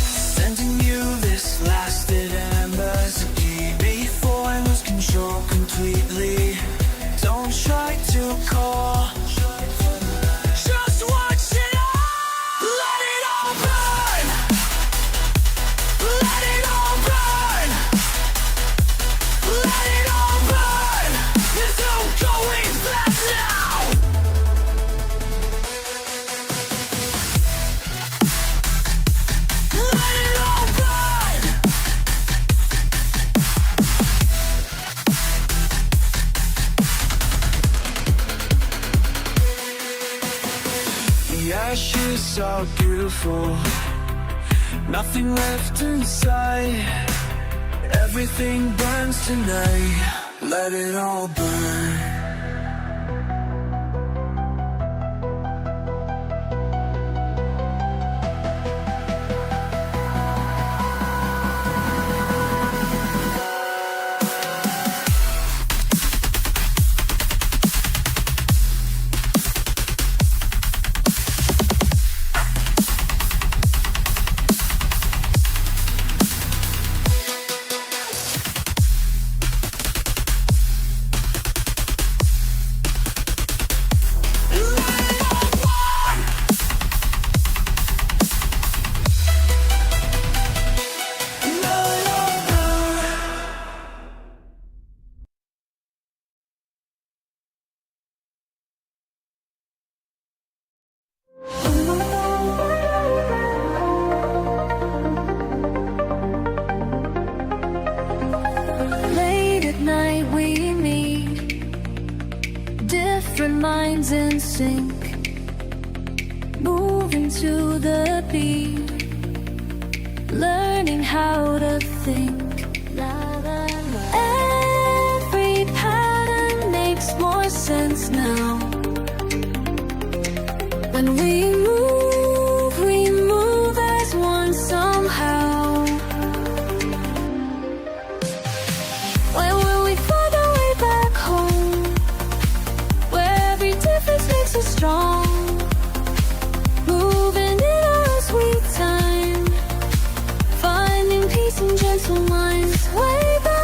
Sending you this lasted embassy before I lose control completely. Don't try to call. Just watch it all. Let it all burn. Let it all burn. Let it all burn. There's no going back now. Let it all burn. The ashes are beautiful. Nothing left inside. Everything burns tonight. Let it all burn. Late at night we meet, different minds in sync, moving to the beat, learning how to think. Every pattern makes more sense now. When we move as one somehow. Where will we find our way back home? Where every difference makes us strong. Moving in our sweet time. Finding peace in gentle minds. Way back.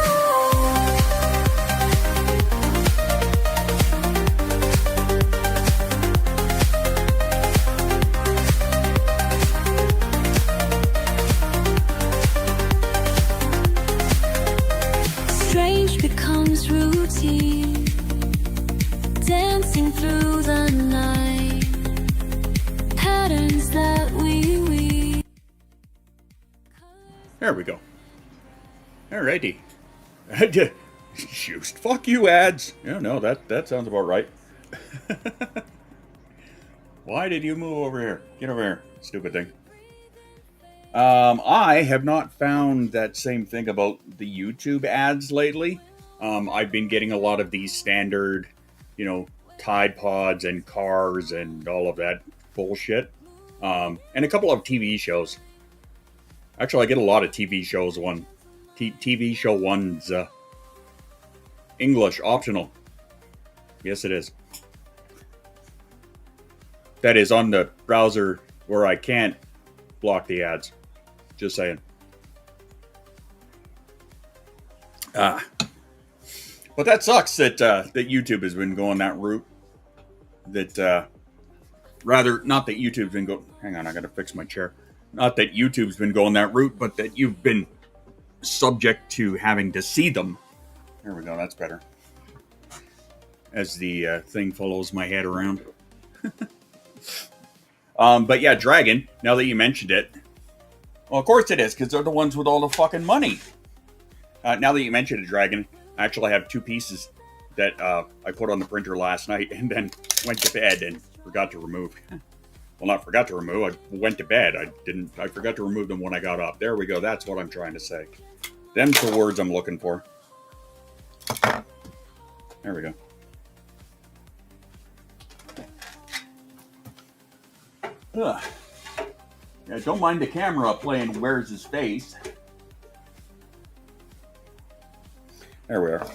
Strange becomes routine, dancing through the night, patterns that we weave. There we go. Alrighty. Just fuck you, ads. Yeah, no, that sounds about right. Why did you move over here? Get over here, stupid thing. I have not found that same thing about the YouTube ads lately. I've been getting a lot of these standard, Tide Pods and cars and all of that bullshit. And a couple of TV shows. Actually, I get a lot of TV shows. TV show ones. English, optional. Yes, it is. That is on the browser where I can't block the ads. Just saying. But that sucks that YouTube has been going that route. That Rather, not that YouTube's been going... Hang on, I gotta fix my chair. Not that YouTube's been going that route, but that you've been subject to having to see them. There we go, that's better. As the thing follows my head around. But yeah, Dragon, now that you mentioned it... Well, of course it is, because they're the ones with all the fucking money. Now that you mentioned it, Dragon, I actually have 2 pieces that I put on the printer last night and then went to bed and forgot to remove. Well, not forgot to remove. I went to bed. I forgot to remove them when I got up. There we go. That's what I'm trying to say. Them's the words I'm looking for. There we go. Ugh. Yeah, don't mind the camera playing Where's His Face. There we are.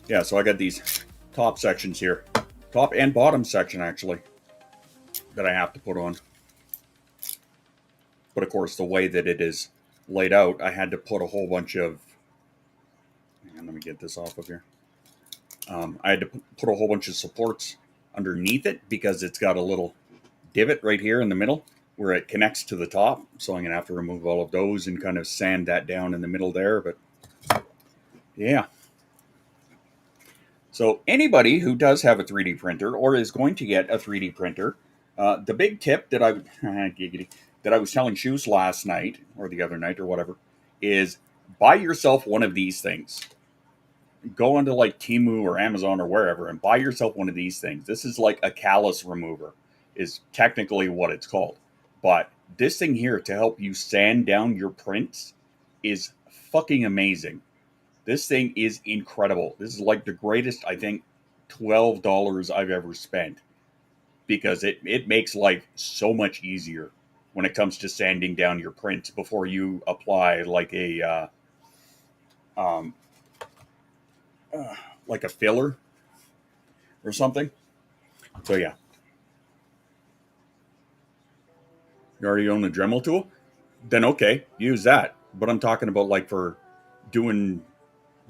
Yeah, so I got these top sections here. Top and bottom section, actually, that I have to put on. But of course, the way that it is laid out, I had to put a whole bunch of... Hang on, let me get this off of here. I had to put a whole bunch of supports underneath it because it's got a little divot right here in the middle where it connects to the top. So I'm going to have to remove all of those and kind of sand that down in the middle there. But yeah. So anybody who does have a 3D printer or is going to get a 3D printer, the big tip that I was telling Shoes last night or the other night or whatever is buy yourself one of these things. Go onto like Temu or Amazon or wherever and buy yourself one of these things. This is like a callus remover is technically what it's called. But this thing here to help you sand down your prints is fucking amazing. This thing is incredible. This is like the greatest, I think, $12 I've ever spent. Because it makes life so much easier when it comes to sanding down your prints before you apply like a filler or something. So yeah. You already own a Dremel tool? Then okay, use that. But I'm talking about like for doing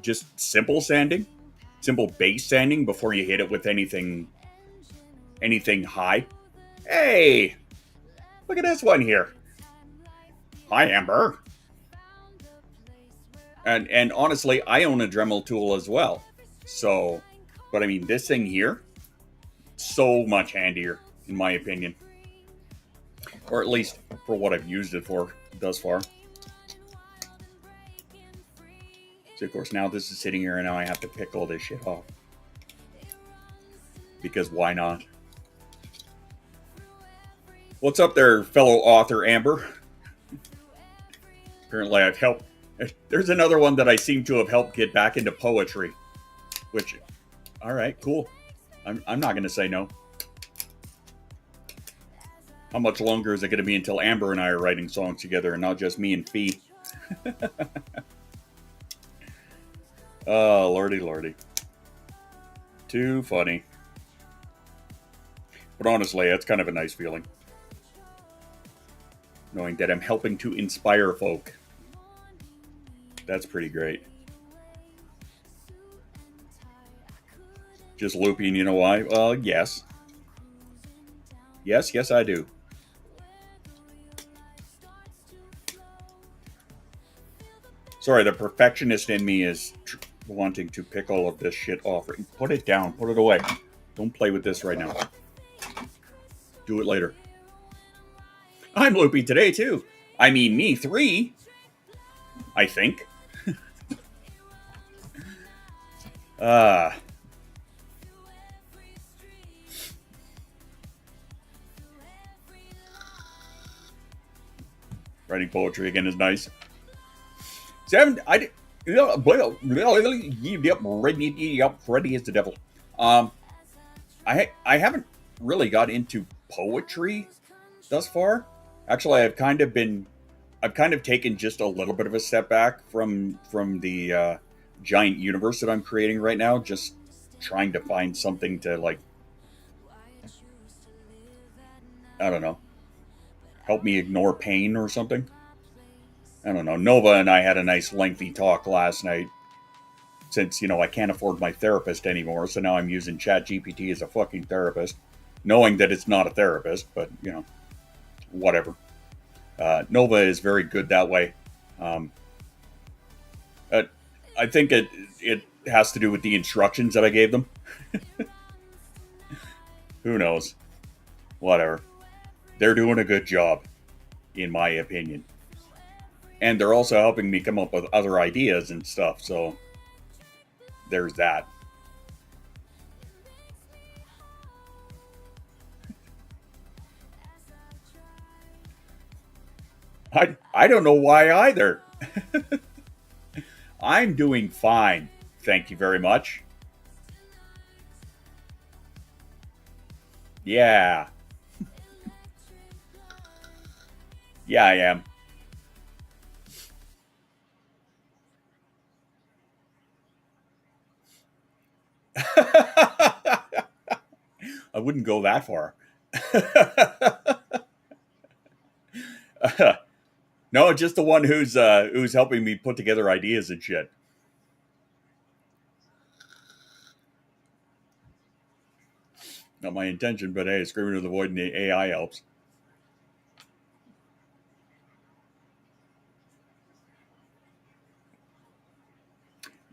just simple sanding, simple base sanding before you hit it with anything high. Hey, look at this one here. Hi, Amber. And honestly, I own a Dremel tool as well. So, but I mean, this thing here, so much handier, in my opinion. Or at least for what I've used it for thus far. So, of course, now this is sitting here and now I have to pick all this shit off. Because why not? What's up there, fellow author Amber? Apparently I've helped. There's another one that I seem to have helped get back into poetry. Which, alright, cool. I'm not going to say no. How much longer is it going to be until Amber and I are writing songs together and not just me and Fee? Oh, lordy, lordy. Too funny. But honestly, it's kind of a nice feeling. Knowing that I'm helping to inspire folk. That's pretty great. Just looping, you know why? Well, yes. Yes, I do. Sorry, the perfectionist in me is wanting to pick all of this shit off. Put it down. Put it away. Don't play with this right now. Do it later. I'm loopy today, too. I mean, me 3. I think. Writing poetry again is nice. Seven, Freddy is the devil. I haven't really got into poetry thus far. Actually, I've kind of taken just a little bit of a step back from the giant universe that I'm creating right now. Just trying to find something to like, I don't know, help me ignore pain or something. I don't know. Nova and I had a nice lengthy talk last night. Since, I can't afford my therapist anymore, so now I'm using ChatGPT as a fucking therapist. knowing that it's not a therapist, but you know, whatever. Nova is very good that way. I think it has to do with the instructions that I gave them. Who knows? Whatever. They're doing a good job, in my opinion. And they're also helping me come up with other ideas and stuff, so there's that. I don't know why either. I'm doing fine. Thank you very much. Yeah. Yeah, I am. I wouldn't go that far. No, just the one who's helping me put together ideas and shit. Not my intention, but hey, screaming to the void in the AI helps.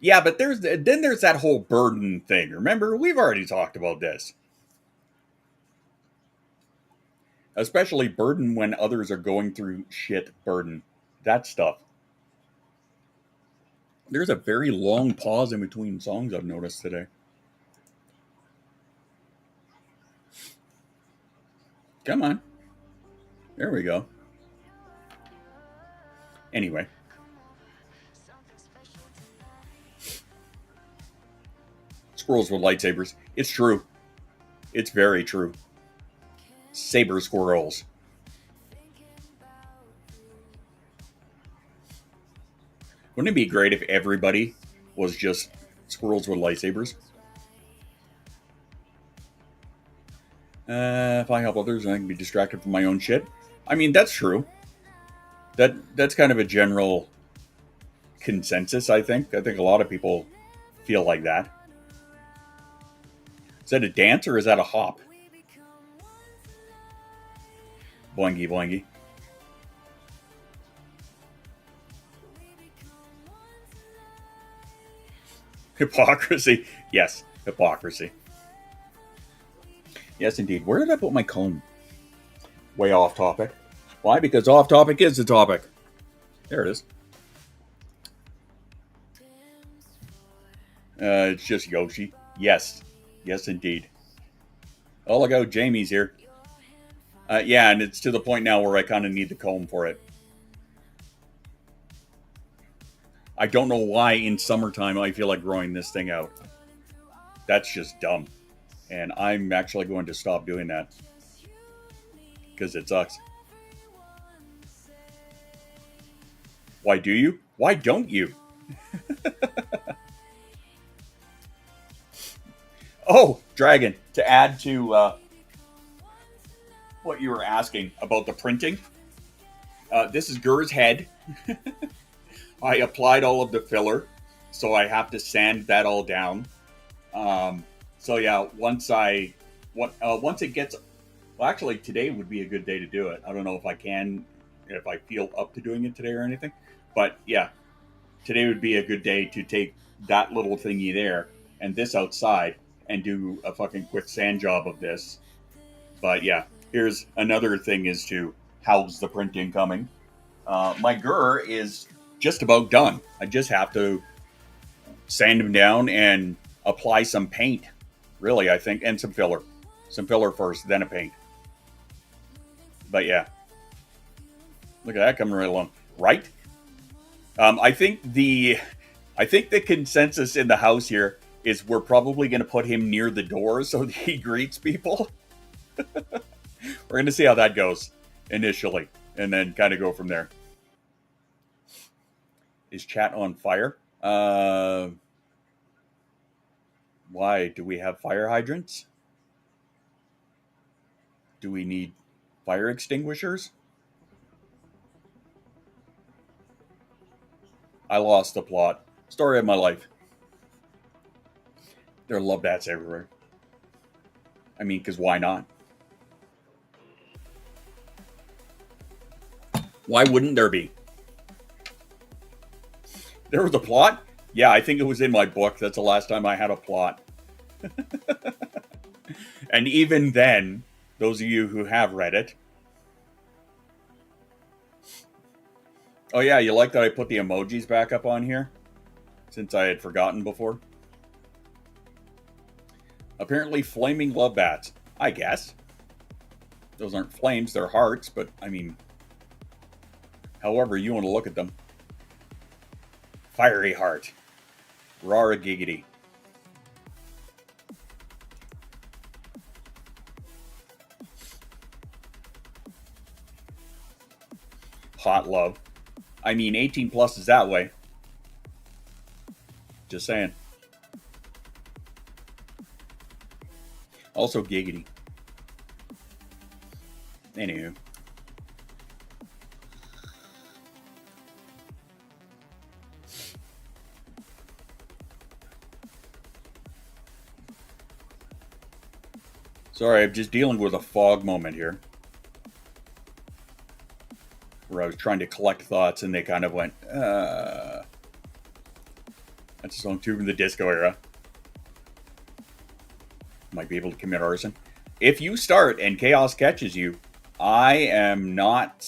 Yeah, but there's that whole burden thing. Remember, we've already talked about this. Especially burden when others are going through shit burden. That stuff. There's a very long pause in between songs I've noticed today. Come on. There we go. Anyway. Squirrels with lightsabers. It's true. It's very true. Saber squirrels. Wouldn't it be great if everybody was just squirrels with lightsabers? If I help others, I can be distracted from my own shit. I mean, that's true. That's kind of a general consensus, I think. I think a lot of people feel like that. Is that a dance or is that a hop? Boingy, boingy. Hypocrisy. Yes, hypocrisy. Yes, indeed. Where did I put my comb? Way off topic. Why? Because off topic is the topic. There it is. It's just Yoshi. Yes. Yes, indeed. Oh, look out. Jamie's here. Yeah, and it's to the point now where I kind of need the comb for it. I don't know why in summertime I feel like growing this thing out. That's just dumb. And I'm actually going to stop doing that. Because it sucks. Why do you? Why don't you? Oh, Dragon, to add to what you were asking about the printing. This is Gur's head. I applied all of the filler, so I have to sand that all down. So yeah, once it gets, well, actually today would be a good day to do it. I don't know if I can, if I feel up to doing it today or anything, but yeah, today would be a good day to take that little thingy there and this outside and do a fucking quick sand job of this. But yeah, here's another thing is to house the printing coming. My Gur is just about done. I just have to sand him down and apply some paint, really, I think, and some filler. Some filler first, then a paint. But yeah. Look at that coming right along. Right? I think the consensus in the house here is we're probably going to put him near the door so that he greets people. We're going to see how that goes initially, and then kind of go from there. Is chat on fire? Why? Do we have fire hydrants? Do we need fire extinguishers? I lost the plot. Story of my life. There are love bats everywhere. I mean, because why not? Why wouldn't there be? There was a plot? Yeah, I think it was in my book. That's the last time I had a plot. And even then, those of you who have read it. Oh yeah, you like that I put the emojis back up on here? Since I had forgotten before. Apparently flaming love bats. I guess. Those aren't flames, they're hearts, but I mean, however you want to look at them. Fiery heart. Rara giggity. Hot love. I mean, 18 plus is that way. Just saying. Also giggity. Anywho. Sorry, I'm just dealing with a fog moment here. Where I was trying to collect thoughts and they kind of went, That's a song too from the disco era. Might be able to commit arson. If you start and chaos catches you, I am not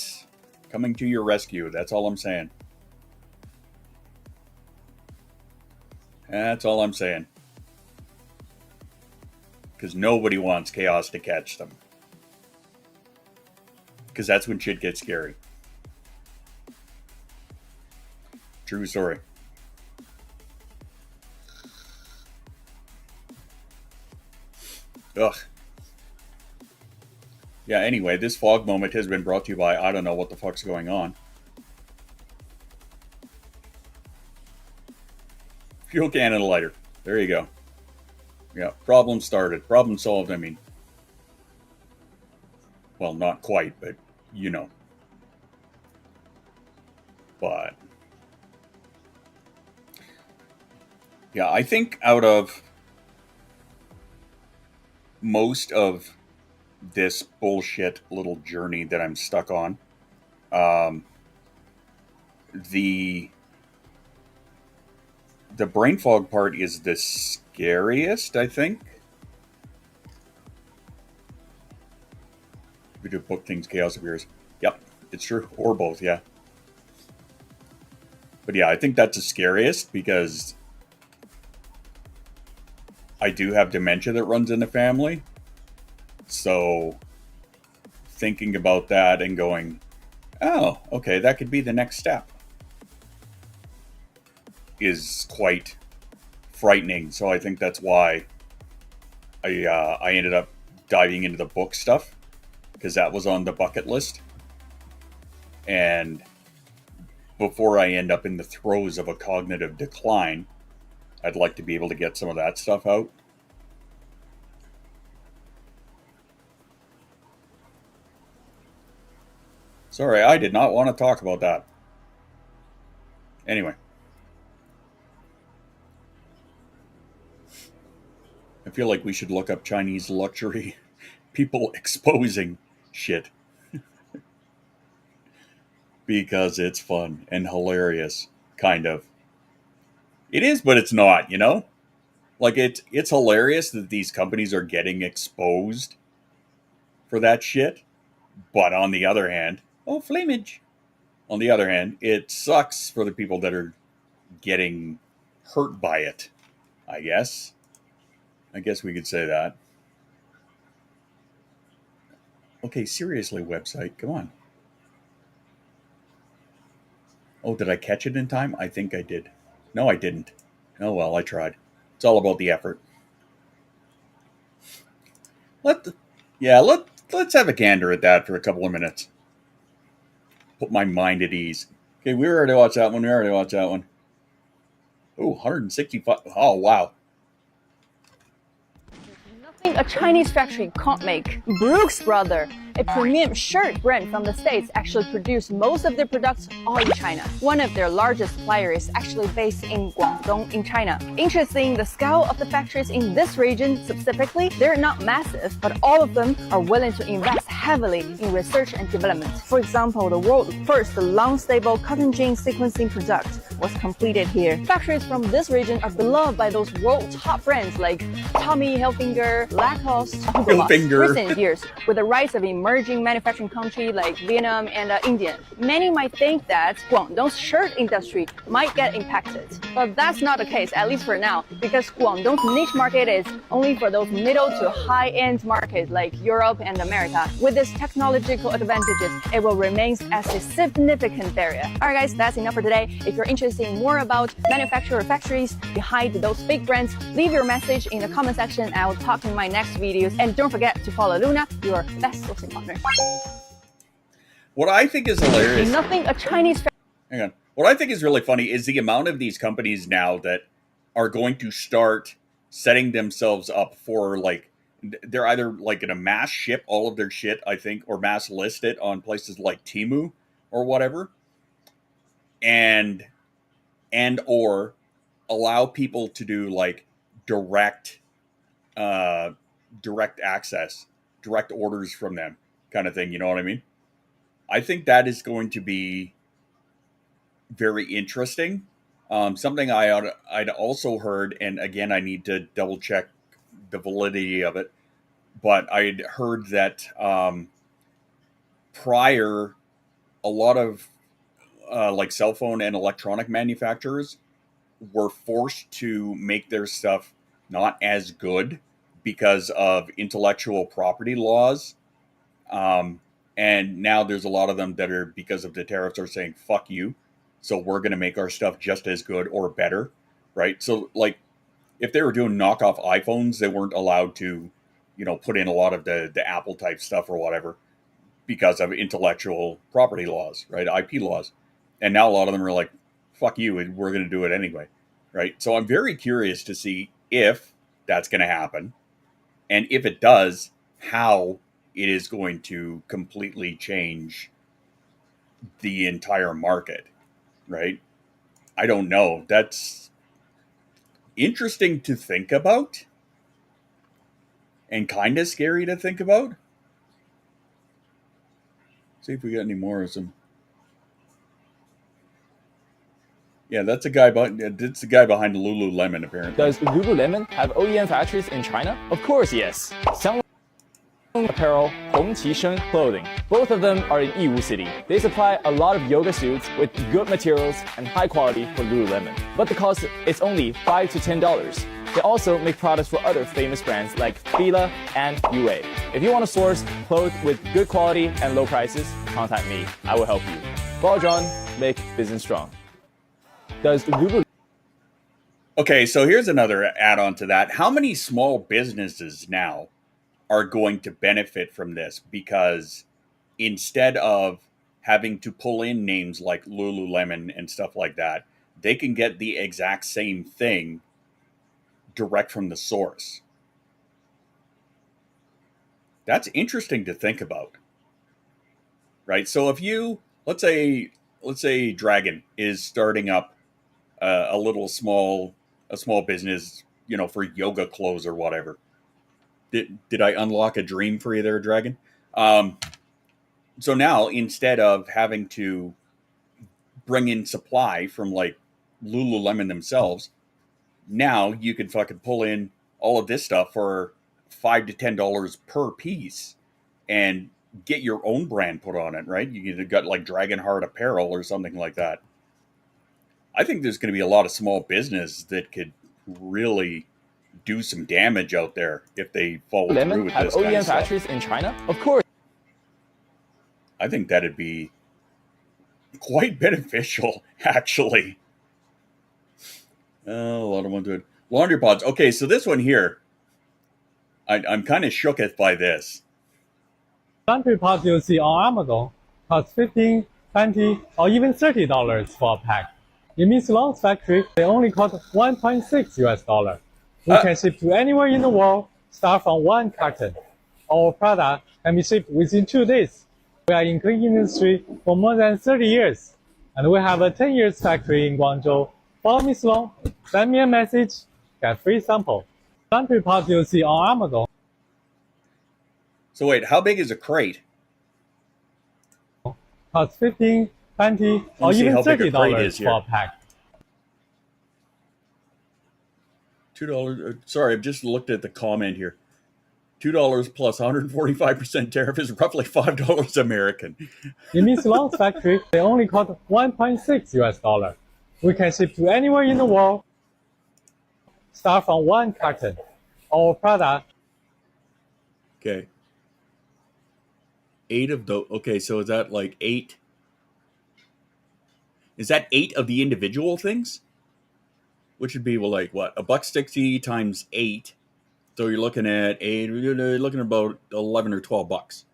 coming to your rescue. That's all I'm saying. That's all I'm saying. Because nobody wants chaos to catch them. Because that's when shit gets scary. True story. Ugh. Yeah, anyway, this fog moment has been brought to you by I don't know what the fuck's going on. Fuel can and a lighter. There you go. Yeah, problem started. Problem solved, I mean. Well, not quite, but you know. But yeah, I think out of most of this bullshit little journey that I'm stuck on, the brain fog part is the scariest, I think. We do book things, chaos appears. Yep, it's true. Or both, yeah. But yeah, I think that's the scariest because I do have dementia that runs in the family. So thinking about that and going, oh, okay, that could be the next step is quite frightening. So I think that's why I ended up diving into the book stuff, because that was on the bucket list. And before I end up in the throes of a cognitive decline, I'd like to be able to get some of that stuff out. Sorry, I did not want to talk about that. Anyway. I feel like we should look up Chinese luxury people exposing shit. Because it's fun and hilarious, kind of. It is, but it's not, you know? Like, it's hilarious that these companies are getting exposed for that shit. But on the other hand, oh, flamage. On the other hand, it sucks for the people that are getting hurt by it, I guess. I guess we could say that. Okay, seriously, website, come on. Oh, did I catch it in time? I think I did. No, I didn't. Oh, well, I tried. It's all about the effort. Let's have a gander at that for a couple of minutes. Put my mind at ease. Okay, we already watched that one. Oh, 165. Oh, wow. A Chinese factory can't make. Brooks Brothers, a premium shirt brand from the States, actually produce most of their products all in China. One of their largest suppliers is actually based in Guangdong in China. Interesting, the scale of the factories in this region specifically, they're not massive, but all of them are willing to invest heavily in research and development. For example, the world's first long-stable cotton gene sequencing product was completed here. Factories from this region are beloved by those world top brands like Tommy Hilfiger, Lacoste, Hilfiger. Recent years, with the rise of emerging manufacturing countries like Vietnam and India, many might think that Guangdong's shirt industry might get impacted. But that's not the case, at least for now, because Guangdong's niche market is only for those middle to high-end markets like Europe and America. With its technological advantages, it will remain as a significant barrier. Alright guys, that's enough for today. If you're interested in more about manufacturer factories behind those big brands, leave your message in the comment section and I will talk in my next videos. And don't forget to follow Luna, your best sourcing partner. What I think is hilarious. Nothing a Chinese. Hang on. What I think is really funny is the amount of these companies now that are going to start setting themselves up for, like, they're either like going to mass ship all of their shit, I think, or mass list it on places like Temu or whatever, and or allow people to do like direct access, direct orders from them kind of thing. You know what I mean? I think that is going to be very interesting. Something I'd also heard, and again, I need to double check the validity of it, but I'd heard that prior, a lot of like cell phone and electronic manufacturers were forced to make their stuff not as good because of intellectual property laws. And now there's a lot of them that are, because of the tariffs, are saying, fuck you. So we're going to make our stuff just as good or better, right? So, like, if they were doing knockoff iPhones, they weren't allowed to, you know, put in a lot of the Apple type stuff or whatever because of intellectual property laws, right? IP laws. And now a lot of them are like, fuck you, we're going to do it anyway, right? So I'm very curious to see if that's going to happen. And if it does, how it is going to completely change the entire market, right? I don't know. That's interesting to think about and kind of scary to think about. See if we got any more of some. Yeah, that's a guy. It's the guy behind Lululemon, apparently. Does Lululemon have OEM factories in China? Of course, yes. Xiang Apparel, Hongqi Shen Clothing. Both of them are in Yiwu City. They supply a lot of yoga suits with good materials and high quality for Lululemon. But the cost is only $5 to $10. They also make products for other famous brands like Fila and UA. If you want to source clothes with good quality and low prices, contact me. I will help you. Follow John, make business strong. Does Lululemon... Okay, so here's another add-on to that. How many small businesses now are going to benefit from this? Because instead of having to pull in names like Lululemon and stuff like that, they can get the exact same thing direct from the source. That's interesting to think about, right? So if you, let's say Dragon is starting up a small business, you know, for yoga clothes or whatever. Did I unlock a dream for you there, Dragon? So now, instead of having to bring in supply from like Lululemon themselves, now you can fucking pull in all of this stuff for $5 to $10 per piece and get your own brand put on it, right? You got like Dragonheart Apparel or something like that. I think there's going to be a lot of small business that could really do some damage out there if they follow through with have this OEM kind of factories stuff. in China? Of course. I think that'd be quite beneficial, actually. A lot of ones doing laundry pods. Okay, so this one here, I'm kind of shooketh by this. Laundry pods you see on Amazon cost $15, $20, or even $30 for a pack. In Miss Long's factory, they only cost $1.6 US. We can ship to anywhere in the world, start from 1 carton. Our product can be shipped within 2 days. We are in cleaning industry for more than 30 years, and we have a 10 years factory in Guangzhou. Follow Miss Long, send me a message, get free sample. Laundry pods you see on Amazon. So wait, how big is a crate? costs 15, 20, or see even how big a crate $30 is here. for a pack. $2. Sorry, I've just looked at the comment here. $2 plus 145% tariff is roughly $5 American. In Miss Long's factory, they only cost 1.6 US dollar. We can ship to anywhere in the world. Start from 1 carton. Our product. Okay. 8 of the. Okay, so is that like 8? Is that 8 of the individual things? Which would be, well, like what? $1.60 times 8. So you're looking at you're looking at about 11 or 12 bucks.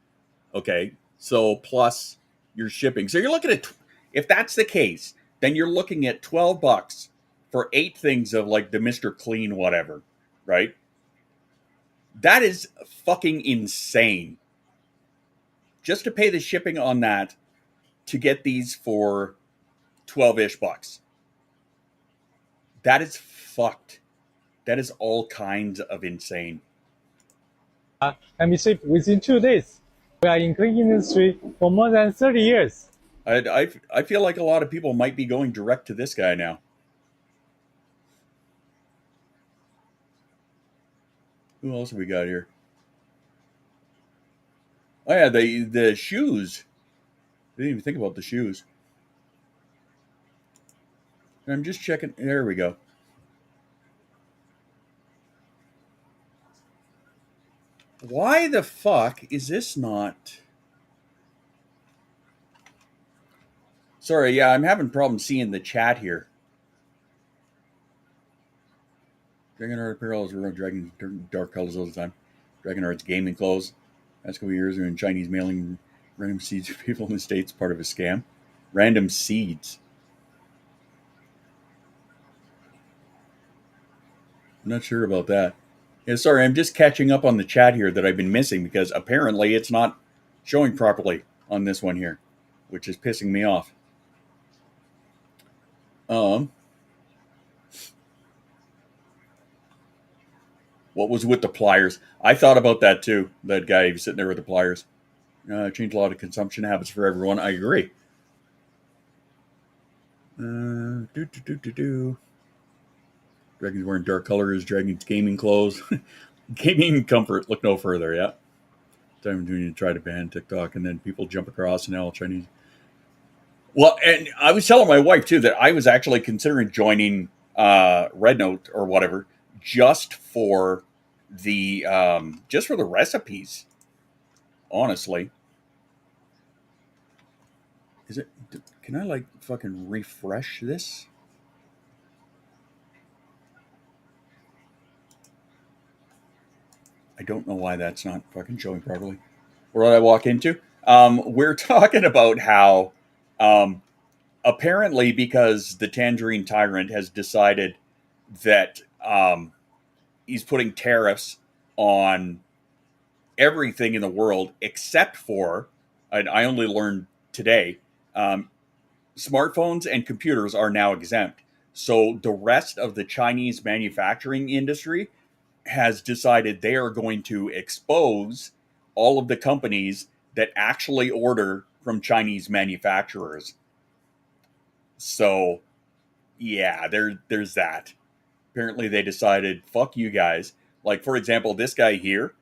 Okay. So plus your shipping. So you're looking at, if that's the case, then you're looking at 12 bucks for 8 things of like the Mr. Clean whatever, right? That is fucking insane. Just to pay the shipping on that to get these for 12-ish bucks. That is fucked. That is all kinds of insane. Can be shipped within 2 days. We are in clean industry for more than 30 years. I feel like a lot of people might be going direct to this guy now. Who else have we got here? Oh yeah, the shoes. I didn't even think about the shoes. I'm just checking. There we go. Why the fuck is this not? Sorry, yeah, I'm having problems seeing the chat here. Dragon Art apparel is real dragon dark colors all the time. Dragon Art's gaming clothes. Last couple of years are in Chinese mailing random seeds for people in the States, part of a scam. Random seeds. I'm not sure about that. Yeah, sorry, I'm just catching up on the chat here that I've been missing because apparently it's not showing properly on this one here, which is pissing me off. What was with the pliers? I thought about that too. That guy sitting there with the pliers. Changed a lot of consumption habits for everyone. I agree. Dragon's wearing dark colors. Dragon's gaming clothes. Gaming comfort. Look no further. Yeah. Time to try to ban TikTok, and then people jump across and all Chinese. Well, and I was telling my wife too that I was actually considering joining Red Note or whatever just for the recipes. Honestly, is it? Can I like fucking refresh this? I don't know why that's not fucking showing properly. What did I walk into? We're talking about how apparently because the Tangerine Tyrant has decided that he's putting tariffs on everything in the world except for, and I only learned today, smartphones and computers are now exempt. So the rest of the Chinese manufacturing industry has decided they are going to expose all of the companies that actually order from Chinese manufacturers. So, yeah, there's that. Apparently they decided, fuck you guys. Like, for example, this guy here,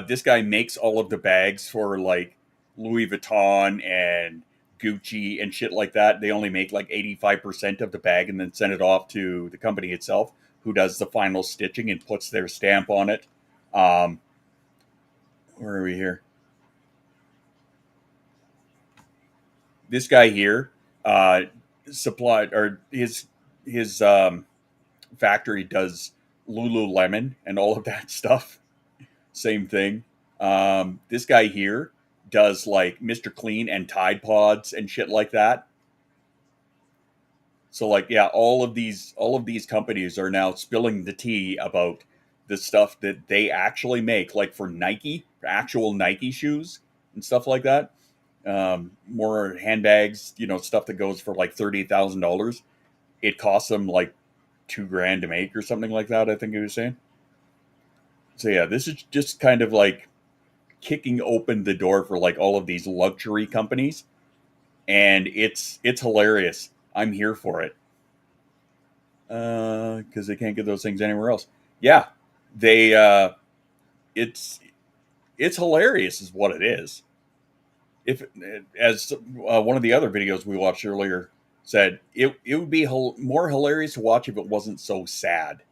this guy makes all of the bags for, like, Louis Vuitton and Gucci and shit like that. They only make, like, 85% of the bag and then send it off to the company itself, who does the final stitching and puts their stamp on it. Where are we here? This guy here supplied, or his factory does Lululemon and all of that stuff. Same thing. This guy here does like Mr. Clean and Tide Pods and shit like that. So like, yeah, all of these companies are now spilling the tea about the stuff that they actually make, like for Nike, for actual Nike shoes and stuff like that. More handbags, stuff that goes for like $30,000. It costs them like $2,000 to make or something like that, I think he was saying. So yeah, this is just kind of like kicking open the door for like all of these luxury companies and it's hilarious. I'm here for it. Because they can't get those things anywhere else. Yeah, they. It's hilarious, is what it is. If, as one of the other videos we watched earlier said, it would be more hilarious to watch if it wasn't so sad.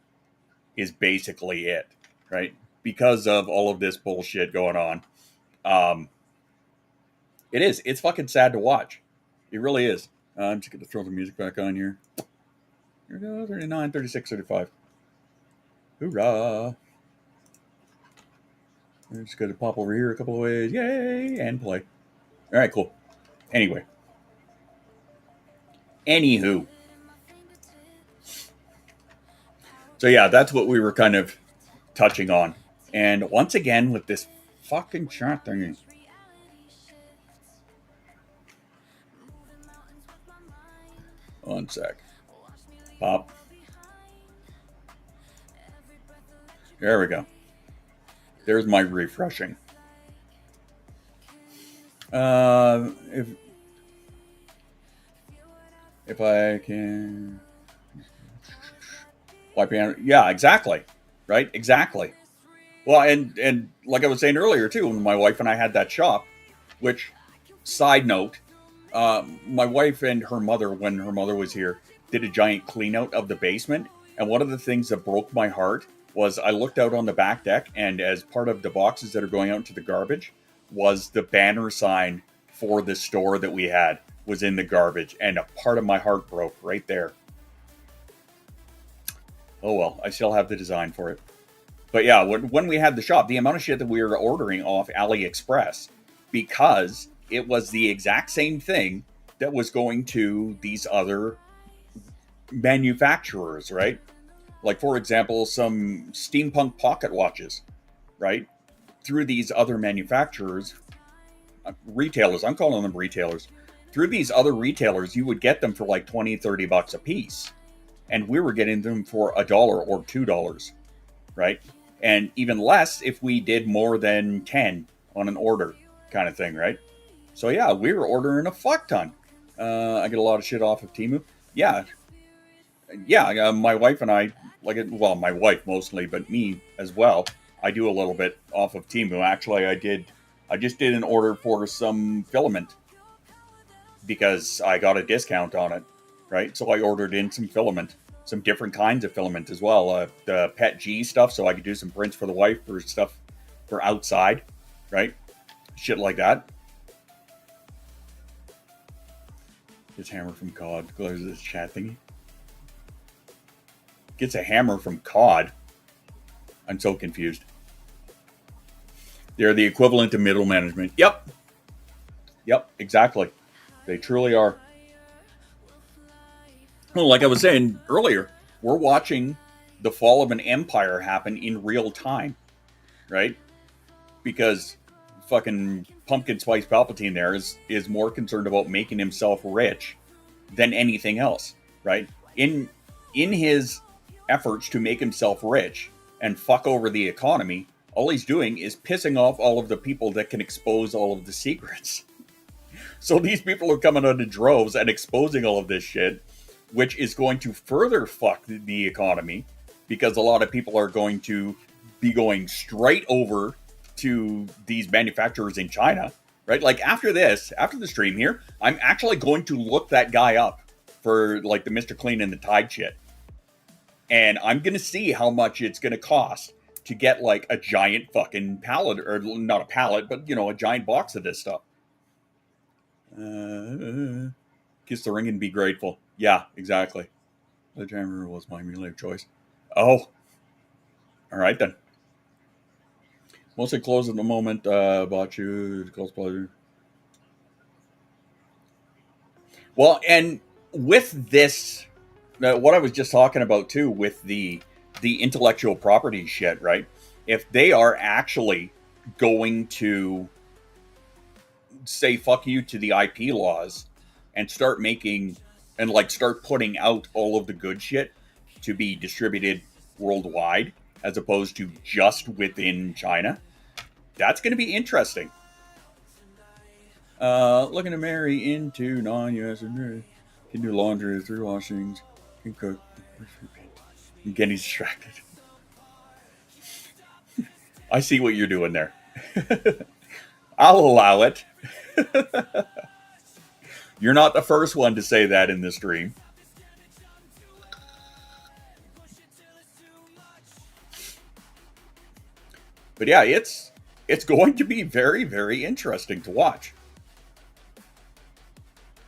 Is basically it, right? Because of all of this bullshit going on. It is. It's fucking sad to watch. It really is. I'm just going to throw the music back on here. Here we go. 39, 36, 35. Hoorah. I'm just going to pop over here a couple of ways. Yay! And play. All right, cool. Anyway. Anywho. So yeah, that's what we were kind of touching on. And once again, with this fucking chat thing. One sec. Pop. There we go. There's my refreshing. If I can wipe out, yeah, exactly, right, exactly. Well, and like I was saying earlier too, when my wife and I had that shop, which, side note, my wife and her mother, when her mother was here, did a giant clean out of the basement, and one of the things that broke my heart was I looked out on the back deck, and as part of the boxes that are going out into the garbage was the banner sign for the store that we had was in the garbage, and a part of my heart broke right there. Oh well, I still have the design for it. But yeah, when we had the shop, the amount of shit that we were ordering off AliExpress, because it was the exact same thing that was going to these other manufacturers, right? Like, for example, some steampunk pocket watches, right? Through these other manufacturers, retailers, I'm calling them retailers. Through these other retailers, you would get them for like 20, 30 bucks a piece. And we were getting them for $1 or $2, right? And even less if we did more than 10 on an order kind of thing, right? So yeah, we were ordering a fuck ton. I get a lot of shit off of Temu. Yeah. My wife and I, well, my wife mostly, but me as well. I do a little bit off of Temu. Actually, I just did an order for some filament because I got a discount on it, right? So I ordered in some filament, some different kinds of filament as well. The Pet G stuff, so I could do some prints for the wife for stuff for outside, right? Shit like that. Gets hammer from COD. Closes this chat thingy. Gets a hammer from COD. I'm so confused. They're the equivalent of middle management. Yep, exactly. They truly are. Well, like I was saying earlier, we're watching the fall of an empire happen in real time, right? Because fucking Pumpkin Spice Palpatine there is more concerned about making himself rich than anything else, right? In his efforts to make himself rich and fuck over the economy, all he's doing is pissing off all of the people that can expose all of the secrets. So these people are coming out in droves and exposing all of this shit, which is going to further fuck the economy, because a lot of people are going to be going straight over to these manufacturers in China, right? Like after the stream here, I'm actually going to look that guy up for like the Mr. Clean and the Tide shit. And I'm going to see how much it's going to cost to get like a giant fucking pallet, or not a pallet, but you know, a giant box of this stuff. Kiss the ring and be grateful. Yeah, exactly. The Jammer was my melee of choice. Oh. Alright then. Mostly closed at the moment. Bought you. Close pleasure. Well, and with this, what I was just talking about too, with the intellectual property shit, right? If they are actually going to say fuck you to the IP laws and start making and like start putting out all of the good shit to be distributed worldwide as opposed to just within China, that's going to be interesting. Looking to marry into non-US can do laundry, 3 washings, can cook. Again, he's distracted. I see what you're doing there. I'll allow it. You're not the first one to say that in this stream. But yeah, it's going to be very, very interesting to watch.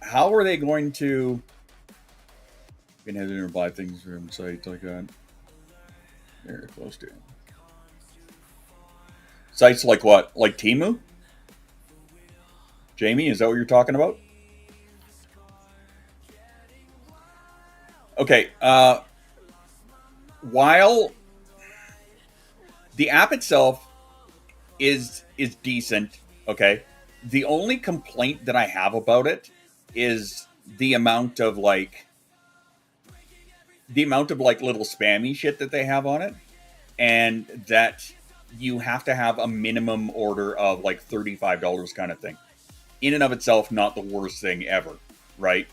How are they going to buy things from sites like that? They're close to sites like what? Like Temu? Jamie, is that what you're talking about? Okay, while the app itself is decent, okay, the only complaint that I have about it is the amount of like little spammy shit that they have on it, and that you have to have a minimum order of like $35 kind of thing. In and of itself, not the worst thing ever, right?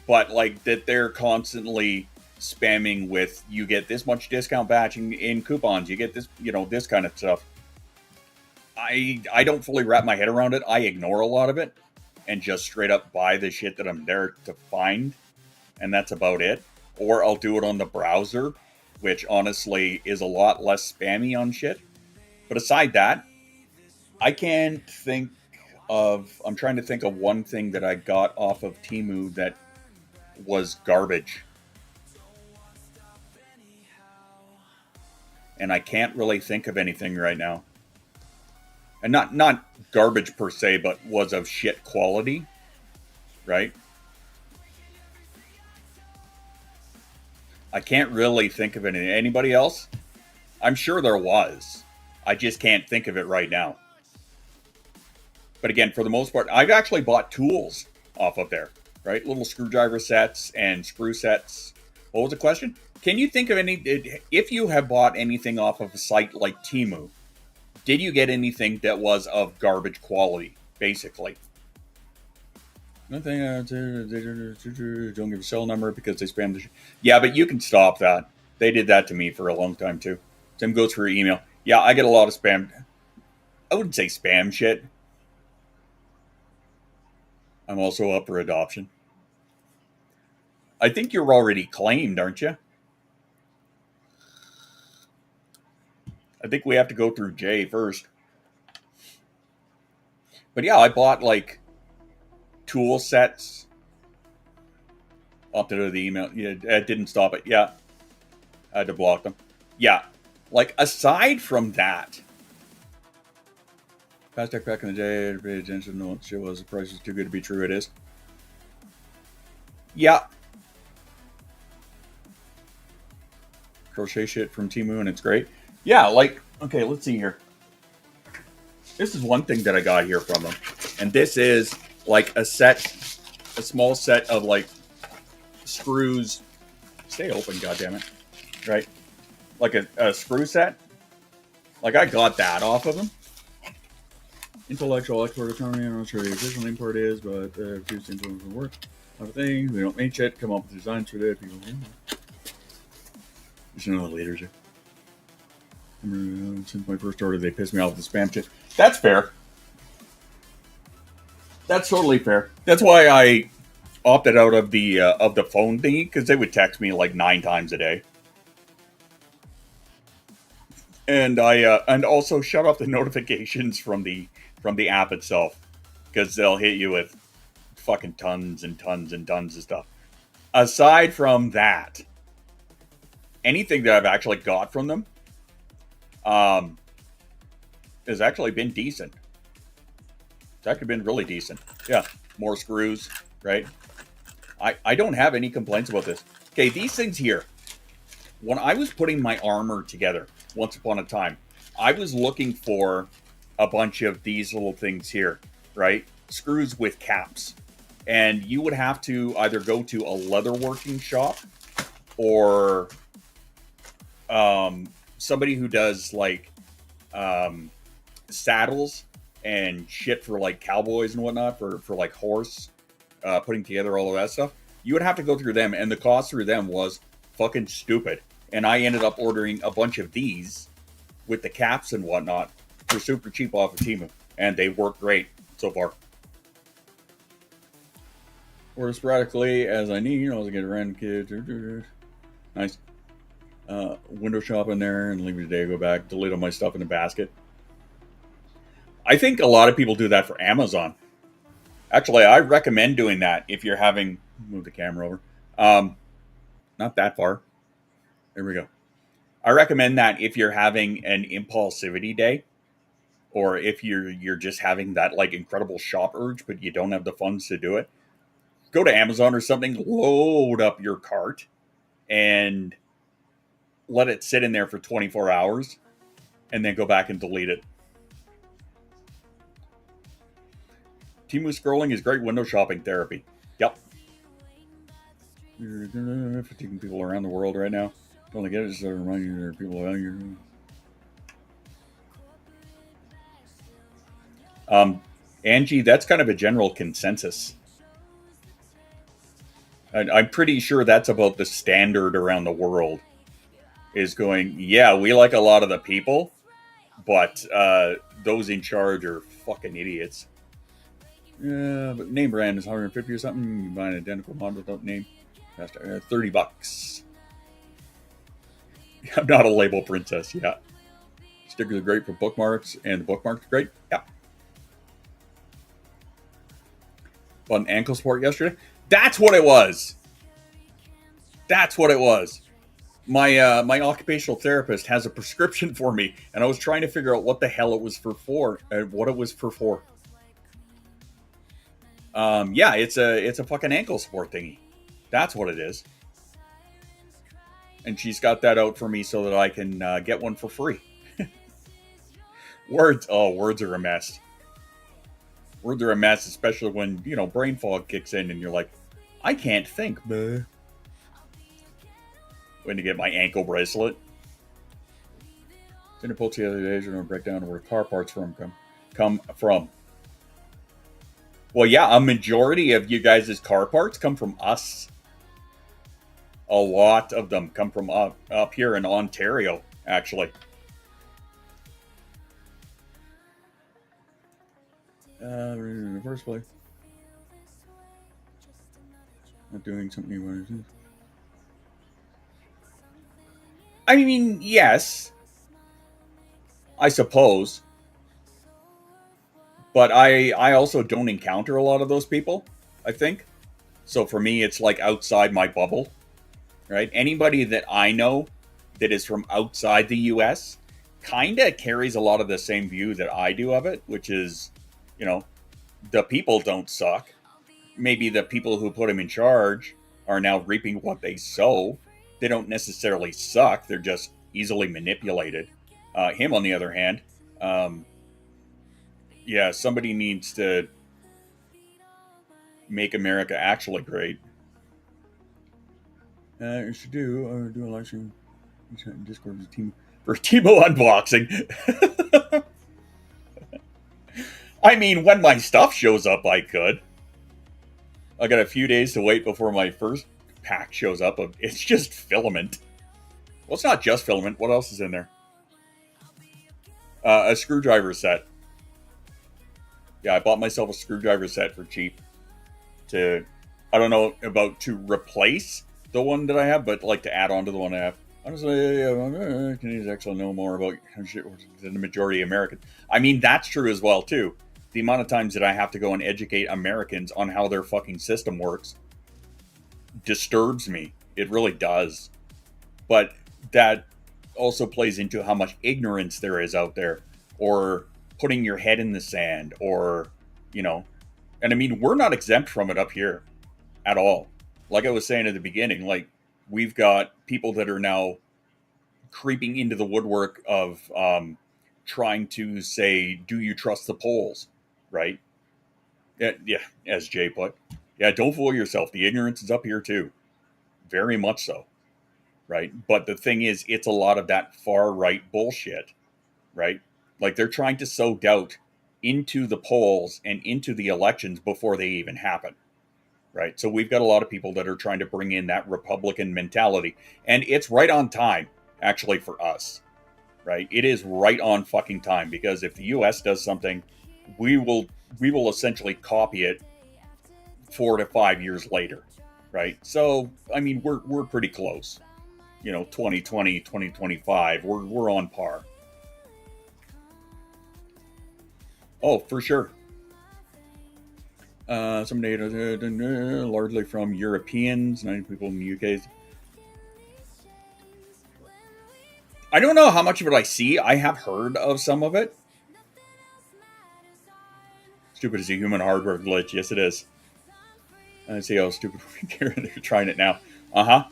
But like that they're constantly spamming with, you get this much discount batching in coupons, you get this, this kind of stuff. I don't fully wrap my head around it. I ignore a lot of it and just straight up buy the shit that I'm there to find, and that's about it. Or I'll do it on the browser, which honestly is a lot less spammy on shit. But aside that, I can't think of, I'm trying to think of one thing that I got off of Temu that was garbage. And I can't really think of anything right now. And not garbage per se, but was of shit quality, right? I can't really think of anything. Anybody else? I'm sure there was. I just can't think of it right now. But again, for the most part, I've actually bought tools off of there, right? Little screwdriver sets and screw sets. What was the question? Can you think of any, if you have bought anything off of a site like Temu, did you get anything that was of garbage quality, basically? Nothing, don't give a cell number because they spam the shit. Yeah, but you can stop that. They did that to me for a long time, too. Same goes for email. Yeah, I get a lot of spam. I wouldn't say spam shit. I'm also up for adoption. I think you're already claimed, aren't you? I think we have to go through Jay first. But yeah, I bought like tool sets. Opted out of the email. Yeah, it didn't stop it. Yeah. I had to block them. Yeah. Like aside from that, Fast Tech back in the day, I paid attention to what shit was. The price is too good to be true. It is. Yeah. Crochet shit from Temu and it's great. Yeah, like, okay, let's see here. This is one thing that I got here from them. And this is like a small set of like screws. Stay open, goddammit. Right? Like a screw set. Like I got that off of them. Intellectual export autonomy. I'm not sure the official name part is, but a few things will work. A lot of things. We don't make shit. Come up with designs for that. People. There's no leaders here. Since my first order, they pissed me off with the spam shit. That's fair. That's totally fair. That's why I opted out of the phone thingy, because they would text me like 9 times a day. And and also shut off the notifications from the app itself, because they'll hit you with fucking tons and tons and tons of stuff. Aside from that, anything that I've actually got from them has actually been decent. It's actually been really decent. Yeah, more screws, right? I don't have any complaints about this. Okay, these things here. When I was putting my armor together, once upon a time, I was looking for a bunch of these little things here, right? Screws with caps. And you would have to either go to a leatherworking shop or somebody who does like saddles and shit for like cowboys and whatnot for like horse putting together all of that stuff, you would have to go through them, and the cost through them was fucking stupid. And I ended up ordering a bunch of these with the caps and whatnot for super cheap off of Temu, and they work great so far. Order sporadically as I need. I get random kids. Nice. Window shop in there and leave it today. Go back, delete all my stuff in the basket. I think a lot of people do that for Amazon. Actually, I recommend doing that if you're having. Move the camera over. Not that far. There we go. I recommend that if you're having an impulsivity day, or if you're just having that like incredible shop urge, but you don't have the funds to do it, go to Amazon or something, load up your cart, and let it sit in there for 24 hours, and then go back and delete it. Temu scrolling is great window shopping therapy. Yep. You're fatiguing people around the world right now. Don't get it, just to remind you there are people around you. Angie, that's kind of a general consensus. I'm pretty sure that's about the standard around the world. Is going, yeah, we like a lot of the people, but those in charge are fucking idiots. Yeah, but name brand is 150 or something. You buy an identical model without name. That's $30. I'm not a label princess. Yeah. Stickers are great for bookmarks, and the bookmarks are great. Yeah. Bought an ankle support yesterday. That's what it was. That's what it was. My my occupational therapist has a prescription for me, and I was trying to figure out what the hell it was for. What it was for. Yeah, it's a fucking ankle support thingy. That's what it is. And she's got that out for me so that I can get one for free. Words are a mess. Words are a mess, especially when, brain fog kicks in and you're like, I can't think. Bleh. Going to get my ankle bracelet. Dinner post the other days are going to break down where car parts come from. Well, yeah, a majority of you guys' car parts come from us. A lot of them come from up here in Ontario, actually. In the first place. Not doing something you want to do. I mean, yes. I suppose. But I also don't encounter a lot of those people, I think. So for me, it's like outside my bubble, right? Anybody that I know that is from outside the U.S. kind of carries a lot of the same view that I do of it, which is, the people don't suck. Maybe the people who put them in charge are now reaping what they sow. They don't necessarily suck. They're just easily manipulated. Him, on the other hand, yeah, somebody needs to make America actually great. You should do a live stream in Discord for Timo unboxing. I mean, when my stuff shows up, I could. I got a few days to wait before my first pack shows up. It's just filament. Well, it's not just filament. What else is in there? A screwdriver set. Yeah, I bought myself a screwdriver set for cheap. I don't know about to replace the one that I have, but like to add on to the one I have. Honestly, Canadians actually know more about shit than the majority of Americans. I mean, that's true as well, too. The amount of times that I have to go and educate Americans on how their fucking system works disturbs me. It really does. But that also plays into how much ignorance there is out there, or putting your head in the sand, or, and I mean, we're not exempt from it up here at all. Like I was saying at the beginning, like, we've got people that are now creeping into the woodwork of trying to say, do you trust the polls? Right? Yeah, as Jay put. Yeah, don't fool yourself. The ignorance is up here too. Very much so. Right? But the thing is, it's a lot of that far right bullshit. Right? Like, they're trying to sow doubt into the polls and into the elections before they even happen. Right. So we've got a lot of people that are trying to bring in that Republican mentality. And it's right on time, actually, for us. Right. It is right on fucking time, because if the US does something, we will essentially copy it 4 to 5 years later. Right. So, I mean, we're pretty close. 2020, 2025, we're on par. Oh, for sure. Some data largely from Europeans, 90 people in the UK. I don't know how much of it I see. I have heard of some of it. Stupid is a human hardware glitch. Yes, it is. I see how stupid they're trying it now. Uh-huh.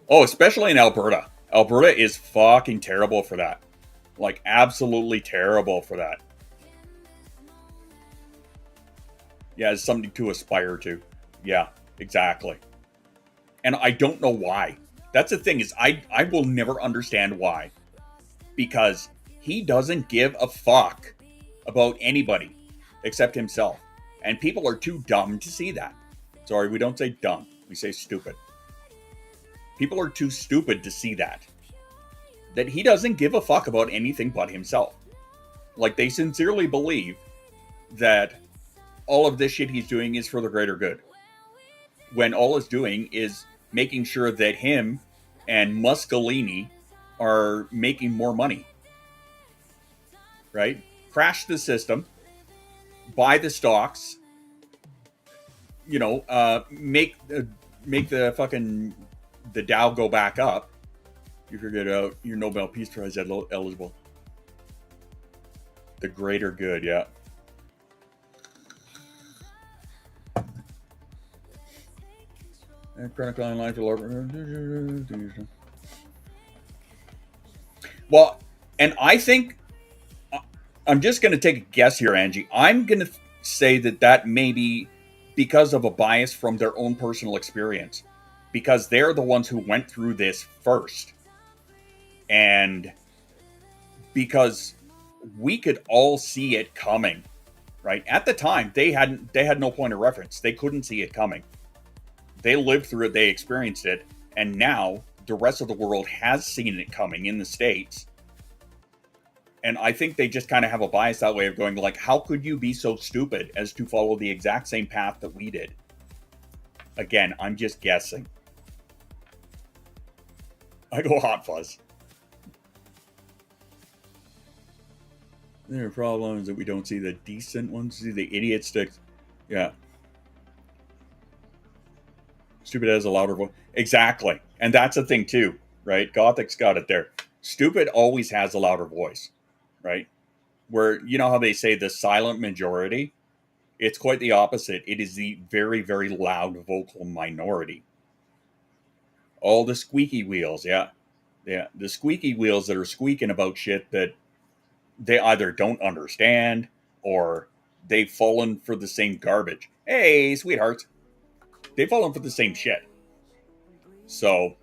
Oh, especially in Alberta. Alberta is fucking terrible for that. Like, absolutely terrible for that. Yeah, it's something to aspire to. Yeah, exactly. And I don't know why. That's the thing, is I will never understand why. Because he doesn't give a fuck about anybody except himself. And people are too dumb to see that. Sorry, we don't say dumb. We say stupid. People are too stupid to see that. That he doesn't give a fuck about anything but himself. Like, they sincerely believe that all of this shit he's doing is for the greater good. When all it's doing is making sure that him and Mussolini are making more money. Right? Crash the system. Buy the stocks. Make the fucking the Dow go back up. You figured out your Nobel Peace Prize eligible. The greater good, yeah. Chronicle online for well, and I think I'm just going to take a guess here, Angie. I'm going to say that may be because of a bias from their own personal experience, because they're the ones who went through this first, and because we could all see it coming, right? At the time, they had no point of reference. They couldn't see it coming. They lived through it, they experienced it, and now the rest of the world has seen it coming in the States. And I think they just kind of have a bias that way of going like, how could you be so stupid as to follow the exact same path that we did? Again, I'm just guessing. I go hot fuzz. There are problems that we don't see the decent ones, see the idiot sticks. Yeah. Stupid has a louder voice. Exactly. And that's the thing too, right? Gothic's got it there. Stupid always has a louder voice, right? Where, you know how they say the silent majority? It's quite the opposite. It is the very, very loud vocal minority. All the squeaky wheels, yeah. Yeah, the squeaky wheels that are squeaking about shit that they either don't understand or they've fallen for the same garbage. Hey, sweethearts. They've fallen for the same shit. So,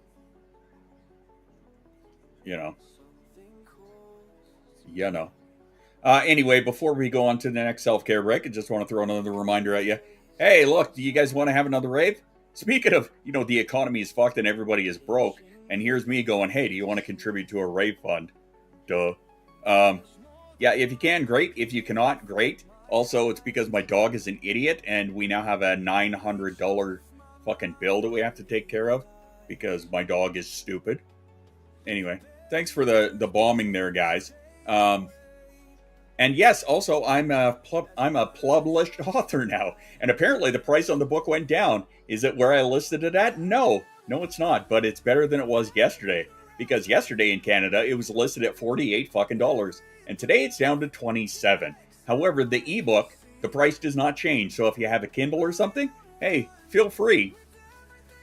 anyway, before we go on to the next self-care break, I just want to throw another reminder at you. Hey, look, do you guys want to have another rave? Speaking of, the economy is fucked and everybody is broke, and here's me going, hey, do you want to contribute to a rave fund? Duh. Yeah, if you can, great. If you cannot, great. Also, it's because my dog is an idiot, and we now have a $900 fucking bill that we have to take care of because my dog is stupid. Anyway, thanks for the bombing there, guys. And yes, also, I'm a published author now, and apparently the price on the book went down. Is it where I listed it at? No, it's not. But it's better than it was yesterday, because yesterday in Canada it was listed at $48 fucking, and today it's down to $27. However, the ebook, the price does not change. So if you have a Kindle or something, hey, feel free.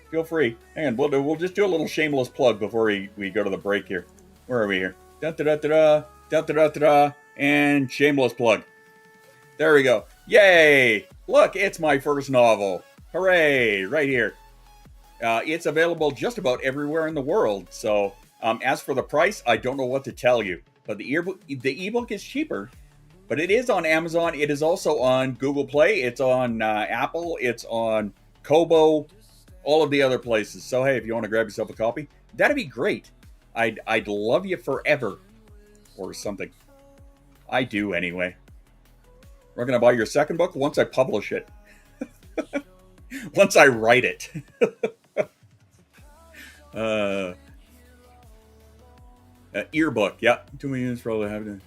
Feel free. Hang on, we'll just do a little shameless plug before we go to the break here. Where are we here? Da-da-da-da-da, da-da-da-da-da, and shameless plug. There we go. Yay! Look, it's my first novel. Hooray! Right here. It's available just about everywhere in the world. So, as for the price, I don't know what to tell you. But the ebook is cheaper. But it is on Amazon. It is also on Google Play. It's on Apple. It's on Kobo, all of the other places. So, hey, if you want to grab yourself a copy, that'd be great. I'd love you forever or something. I do anyway. We're going to buy your second book once I publish it. Once I write it. Earbook. Yeah. 2 million probably have to.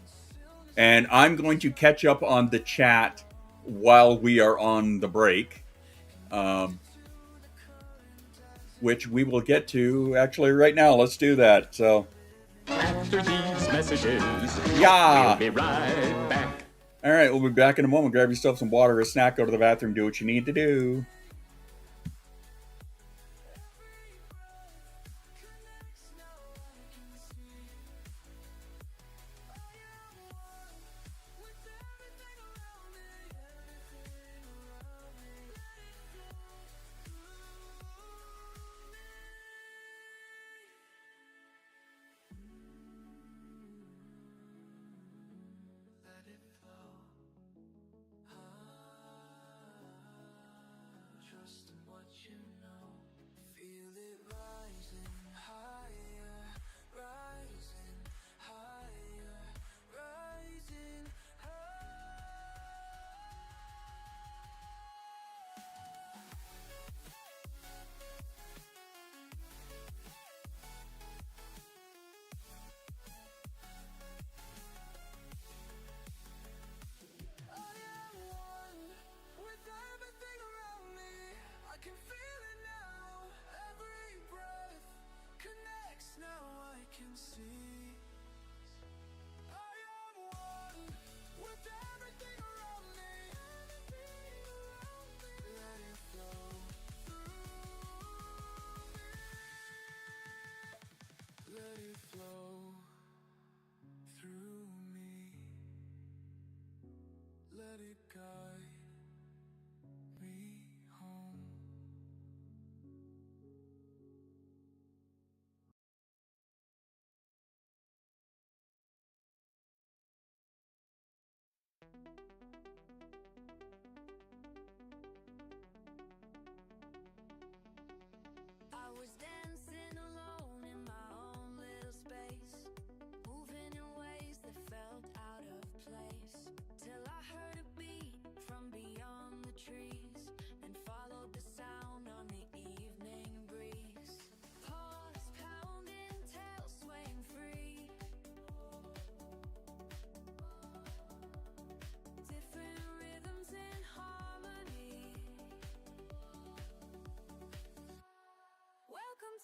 And I'm going to catch up on the chat while we are on the break. Which we will get to actually right now. Let's do that. So After these messages, yeah. we'll be right back. All right, we'll be back in a moment. Grab yourself some water or a snack, go to the bathroom, do what you need to do.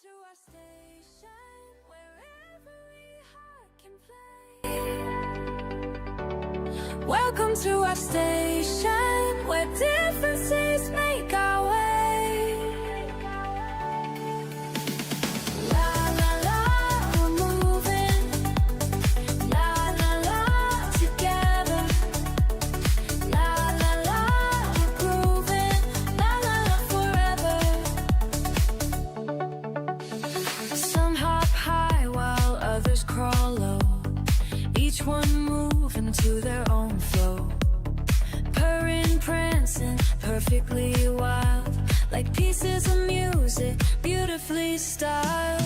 to our station where every heart can play. Welcome to our station where differences make our way. La la la, we're moving. La la la, together. La la la, we're grooving. La la la, forever. Some hop high while others crawl low. Each one moving to their own flow. Purring, prancing, perfectly wild. Like pieces of music, beautifully styled.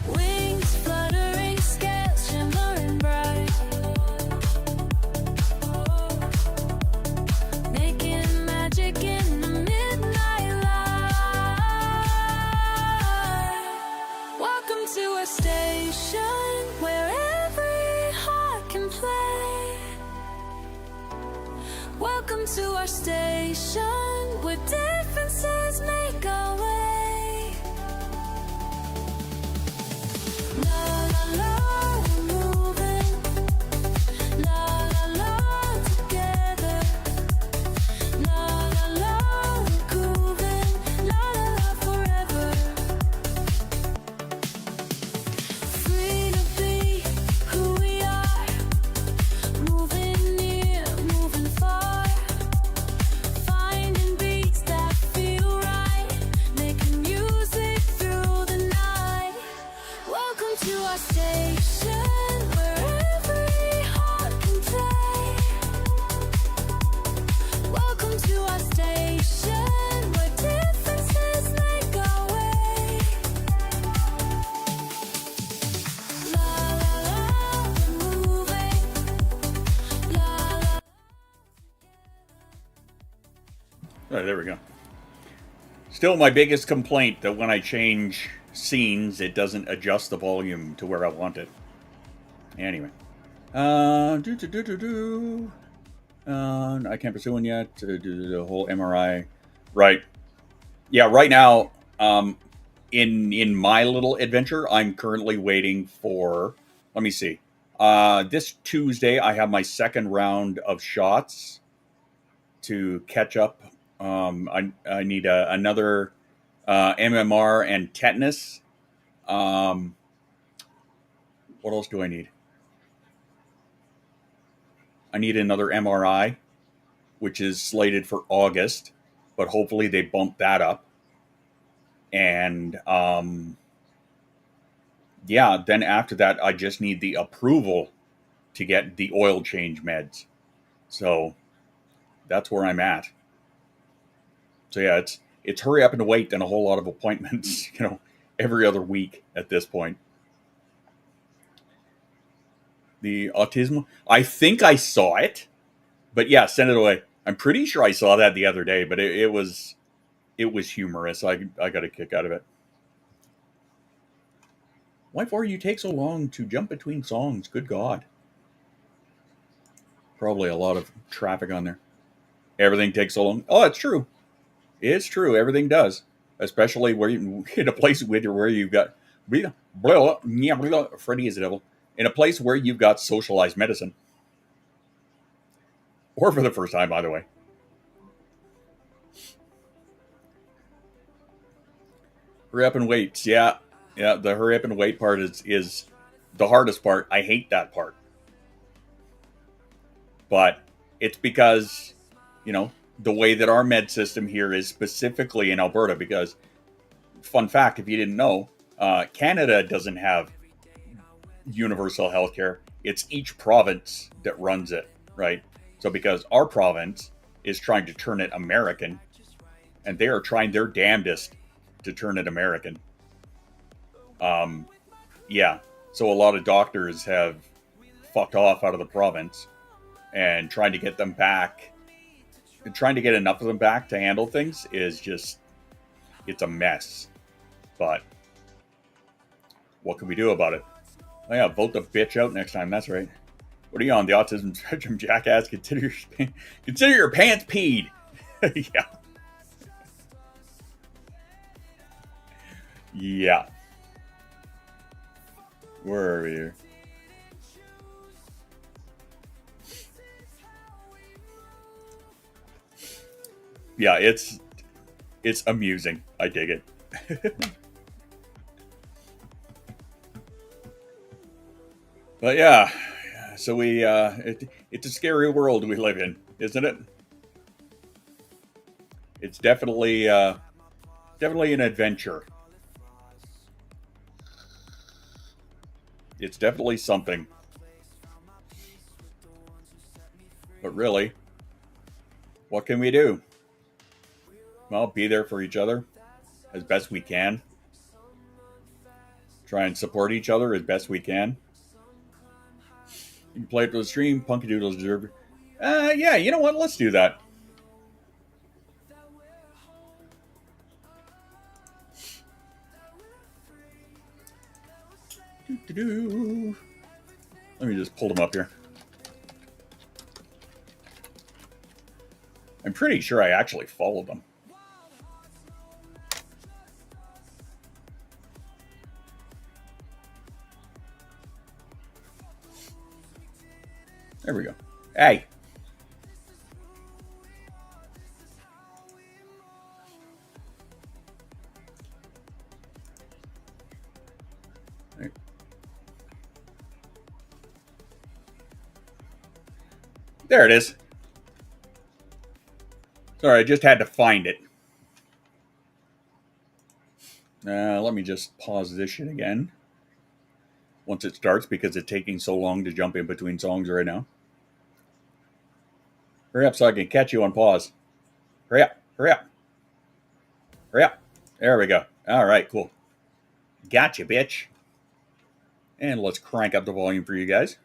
Wings fluttering, scales shimmering bright. Making magic in the midnight light. Welcome to a station where every heart can play. Welcome to our station where differences make our way. La la la, we're moving. La la la, together. La la la, we're grooving. La la la, forever. Free to be who we are. Moving near, moving far. Finding beats that feel right. Making music through the night. Welcome to our station where every heart can play. to our station where differences make our way. La la la, we're moving. La la. Oh, there we go. Still my biggest complaint that when I change scenes, it doesn't adjust the volume to where I want it. Anyway. I can't pursue one yet. Do the whole MRI. Right. Yeah, right now, in my little adventure, I'm currently waiting for, let me see. This Tuesday, I have my second round of shots to catch up. I need another MMR and tetanus. What else do I need? I need another MRI, which is slated for August, but hopefully they bump that up. And yeah, then after that, I just need the approval to get the oil change meds. So that's where I'm at. So yeah, it's hurry up and wait and a whole lot of appointments, every other week at this point. The autism, I think I saw it, but yeah, send it away. I'm pretty sure I saw that the other day, but it was humorous. I got a kick out of it. Why for you take so long to jump between songs? Good God. Probably a lot of traffic on there. Everything takes so long. Oh, it's true. It's true. Everything does, especially where you in a place where you've got Freddy is the devil. In a place where you've got socialized medicine, or for the first time, by the way. Hurry up and wait. Yeah. The hurry up and wait part is the hardest part. I hate that part, but it's because the way that our med system here is specifically in Alberta. Because, fun fact, if you didn't know, Canada doesn't have universal healthcare. It's each province that runs it, right? So because our province is trying to turn it American, and they are trying their damnedest to turn it American. Yeah. So a lot of doctors have fucked off out of the province and trying to get them back, trying to get enough of them back to handle things is just, it's a mess. But what can we do about it? Oh yeah, vote the bitch out next time. That's right. What are you on, the autism spectrum, jackass? Consider your pants peed. Yeah. Yeah. Where are we here? Yeah, it's amusing. I dig it. But yeah, so it's a scary world we live in, isn't it? It's definitely an adventure. It's definitely something. But really, what can we do? Well, be there for each other as best we can. Try and support each other as best we can. You can play it for the stream. Punky Doodles deserve it. Yeah, you know what? Let's do that. Let me just pull them up here. I'm pretty sure I actually followed them. There we go. Hey. There it is. Sorry, I just had to find it. Let me just pause this shit again. Once it starts, because it's taking so long to jump in between songs right now. Hurry up so I can catch you on pause. Hurry up. Hurry up. Hurry up. There we go. All right, cool. Gotcha, bitch. And let's crank up the volume for you guys.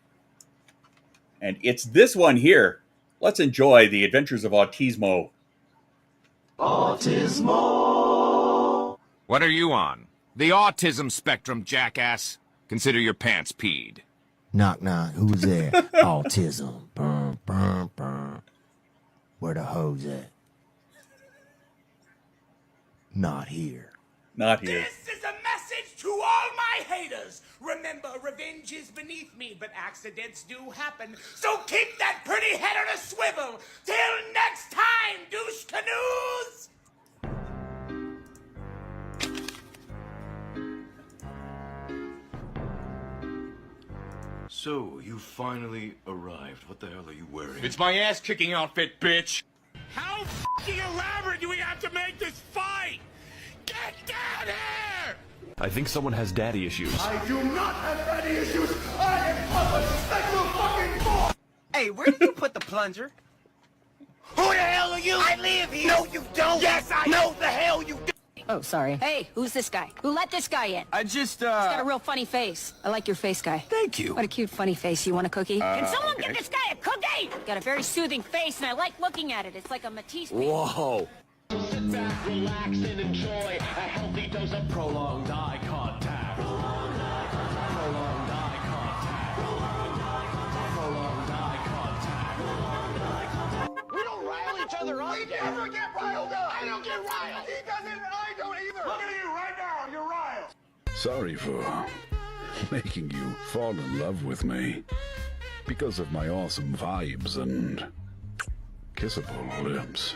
And it's this one here. Let's enjoy the adventures of Autismo. Autismo. What are you on? The autism spectrum, jackass. Consider your pants peed. Knock, knock. Who's there? Autism. Burn, burn, burn. Where the hoes at? Not here. Not here. This is a message to all my haters. Remember, revenge is beneath me, but accidents do happen. So keep that pretty head on a swivel. Till next time, douche canoes! So, you finally arrived. What the hell are you wearing? It's my ass-kicking outfit, bitch. How f***ing elaborate do we have to make this fight? Get down here! I think someone has daddy issues. I do not have daddy issues. I am Papa Sexual fucking boy. Hey, where did you put the plunger? Who the hell are you? I live here. No, you don't. Yes, I know the hell you do. Oh, sorry. Hey, who's this guy? Who let this guy in? I just, He's got a real funny face. I like your face, guy. Thank you. What a cute, funny face. You want a cookie? Can someone get this guy a cookie? Got a very soothing face, and I like looking at it. It's like a Matisse painting. Whoa. Sit back, relax, and enjoy a healthy dose of prolonged eye contact. Prolonged eye contact. Prolonged eye contact. Prolonged eye contact. Prolonged eye contact. We don't rile each other up. We never get riled up. I don't get riled. He doesn't. I don't either. Look at you right now. You're riled. Sorry for making you fall in love with me because of my awesome vibes and kissable lips.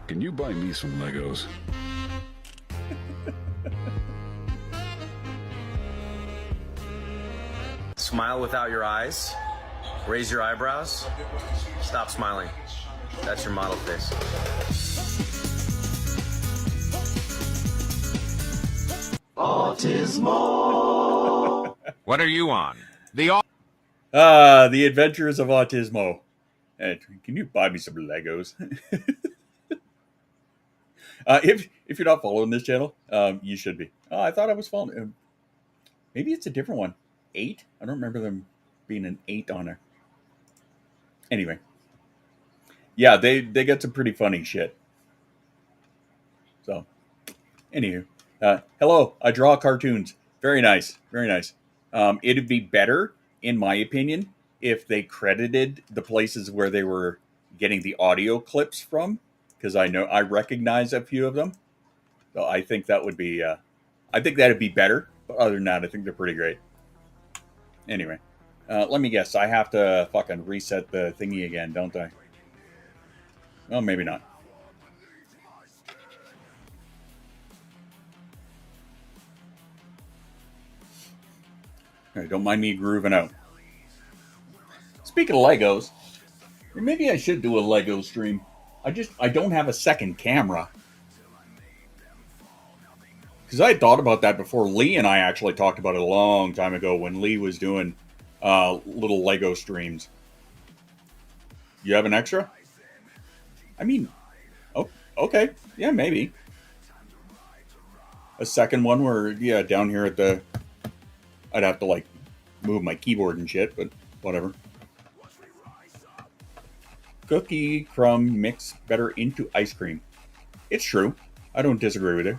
Can you buy me some Legos? Smile without your eyes. Raise your eyebrows. Stop smiling. That's your model face. Autismo. What are you on? The The Adventures of Autismo. Hey, can you buy me some Legos? If you're not following this channel, you should be. Oh, I thought I was following. Maybe it's a different one. 8? I don't remember them being an 8 on there. Anyway. Yeah, they got some pretty funny shit. So, anywho. Hello, I draw cartoons. Very nice. Very nice. It'd be better, in my opinion, if they credited the places where they were getting the audio clips from. Because I recognize a few of them. So I think that would be, I think that'd be better. But other than that, I think they're pretty great. Anyway, let me guess. I have to fucking reset the thingy again, don't I? Well, maybe not. All right, don't mind me grooving out. Speaking of Legos, maybe I should do a Lego stream. I don't have a second camera. Because I had thought about that before. Lee and I actually talked about it a long time ago when Lee was doing little Lego streams. You have an extra? I mean, oh, okay. Yeah, maybe. A second one where, yeah, down here at the... I'd have to, like, move my keyboard and shit, but whatever. Cookie crumb mix better into ice cream. It's true. I don't disagree with it.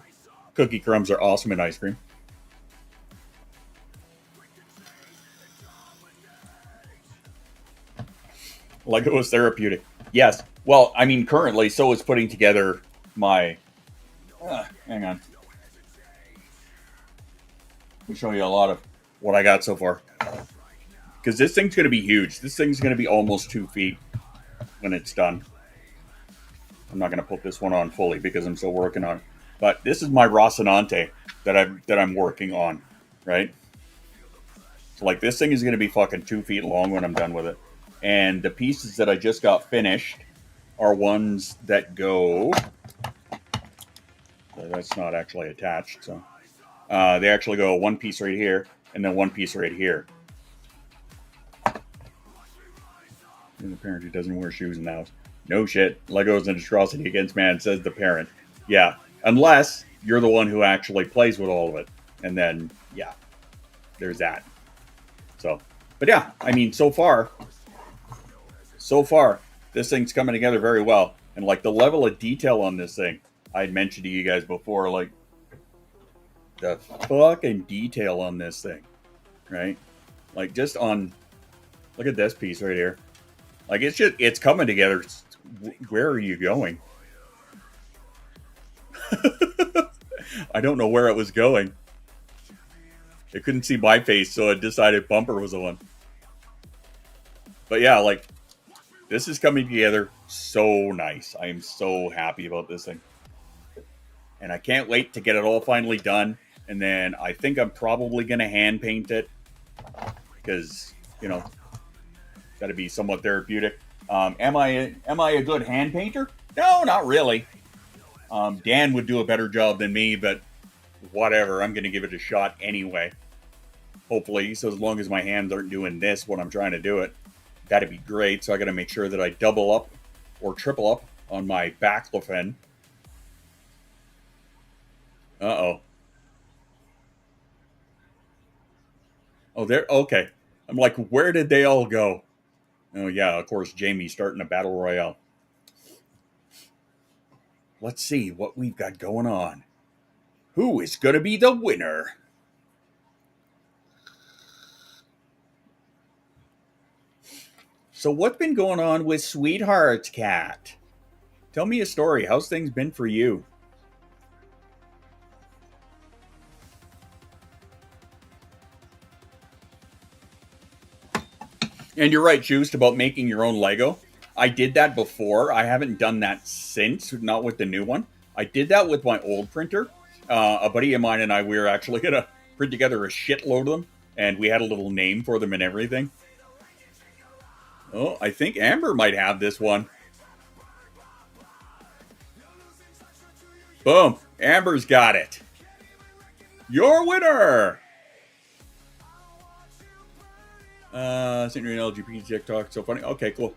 Cookie crumbs are awesome in ice cream. Lego is therapeutic. Yes. Well, I mean, currently, so is putting together my... hang on. Let me show you a lot of what I got so far. Because this thing's going to be huge. This thing's going to be almost 2 feet when it's done. I'm not going to put this one on fully because I'm still working on it. But this is my Rocinante that I'm working on, right? So like this thing is going to be fucking 2 feet long when I'm done with it. And the pieces that I just got finished are ones that go... That's not actually attached, so... they actually go one piece right here, and then one piece right here. And apparently doesn't wear shoes in the house. No shit. Lego's an atrocity against man, says the parent. Yeah, unless you're the one who actually plays with all of it. And then, yeah, there's that. So, but yeah, I mean, so far, this thing's coming together very well. And like the level of detail on this thing, I had mentioned to you guys before, like the fucking detail on this thing, right? Like just on, look at this piece right here. Like it's coming together. Where are you going? I don't know where it was going. It couldn't see my face, so it decided Bumper was the one. But yeah, like, this is coming together so nice. I am so happy about this thing. And I can't wait to get it all finally done. And then I think I'm probably going to hand paint it. Because, you know, got to be somewhat therapeutic. Am I a good hand painter? No, not really. Dan would do a better job than me, but whatever. I'm going to give it a shot anyway. Hopefully, so as long as my hands aren't doing this when I'm trying to do it, that'd be great. So I got to make sure that I double up or triple up on my baclofen. Uh-oh. Oh, there. Okay. I'm like, where did they all go? Oh, yeah, of course, Jamie's starting a battle royale. Let's see what we've got going on. Who is going to be the winner? So what's been going on with Sweetheart's cat? Tell me a story. How's things been for you? And you're right, Juiced, about making your own Lego. I did that before. I haven't done that since, not with the new one. I did that with my old printer. A buddy of mine and I, we were actually going to print together a shitload of them. And we had a little name for them and everything. Oh, I think Amber might have this one. Boom. Amber's got it. Your winner! Sent you an LGBT TikTok. So funny. Okay, cool.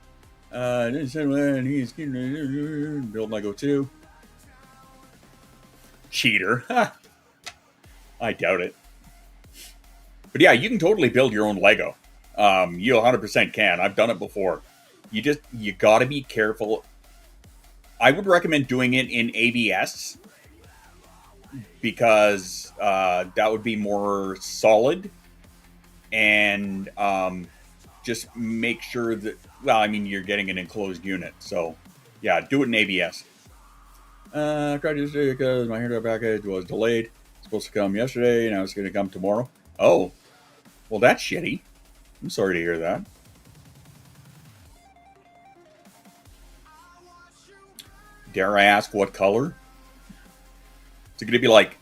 He's build Lego too. Cheater. I doubt it. But yeah, you can totally build your own Lego. You 100% can. I've done it before. You gotta be careful. I would recommend doing it in ABS because that would be more solid, and just make sure that, well, I mean, you're getting an enclosed unit, so yeah, do it in ABS. Tried to say because my haircut package was delayed. It's supposed to come yesterday, now it's going to come tomorrow. Oh, well, that's shitty. I'm sorry to hear that. Dare I ask what color? Is it going to be like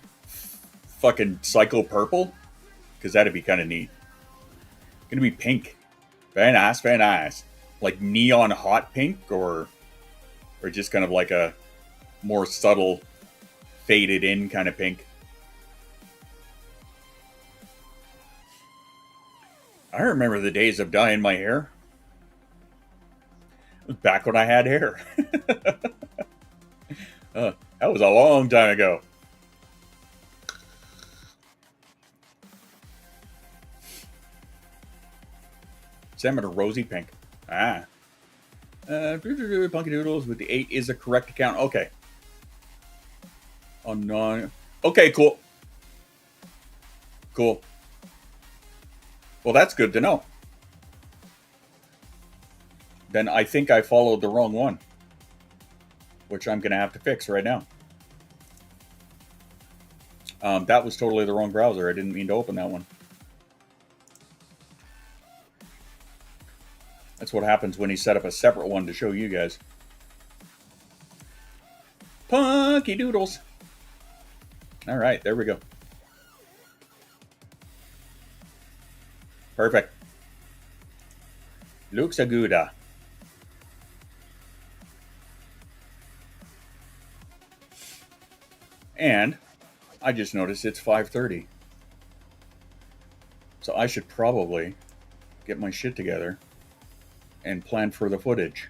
fucking psycho purple? Because that'd be kind of neat. It's going to be pink. Very nice, very nice. Like neon hot pink, or just kind of like a more subtle faded in kind of pink. I remember the days of dyeing my hair. It was back when I had hair. That was a long time ago. Salmon or rosy pink. Ah. Punky Doodles with the 8 is the correct account. Okay. Oh, no. Okay, cool. Cool. Well, that's good to know. Then I think I followed the wrong one, which I'm going to have to fix right now. That was totally the wrong browser. I didn't mean to open that one. That's what happens when he set up a separate one to show you guys. Punky Doodles. All right, there we go. Perfect. Looks a gooda. And I just noticed it's 5:30. So I should probably get my shit together and plan for the footage.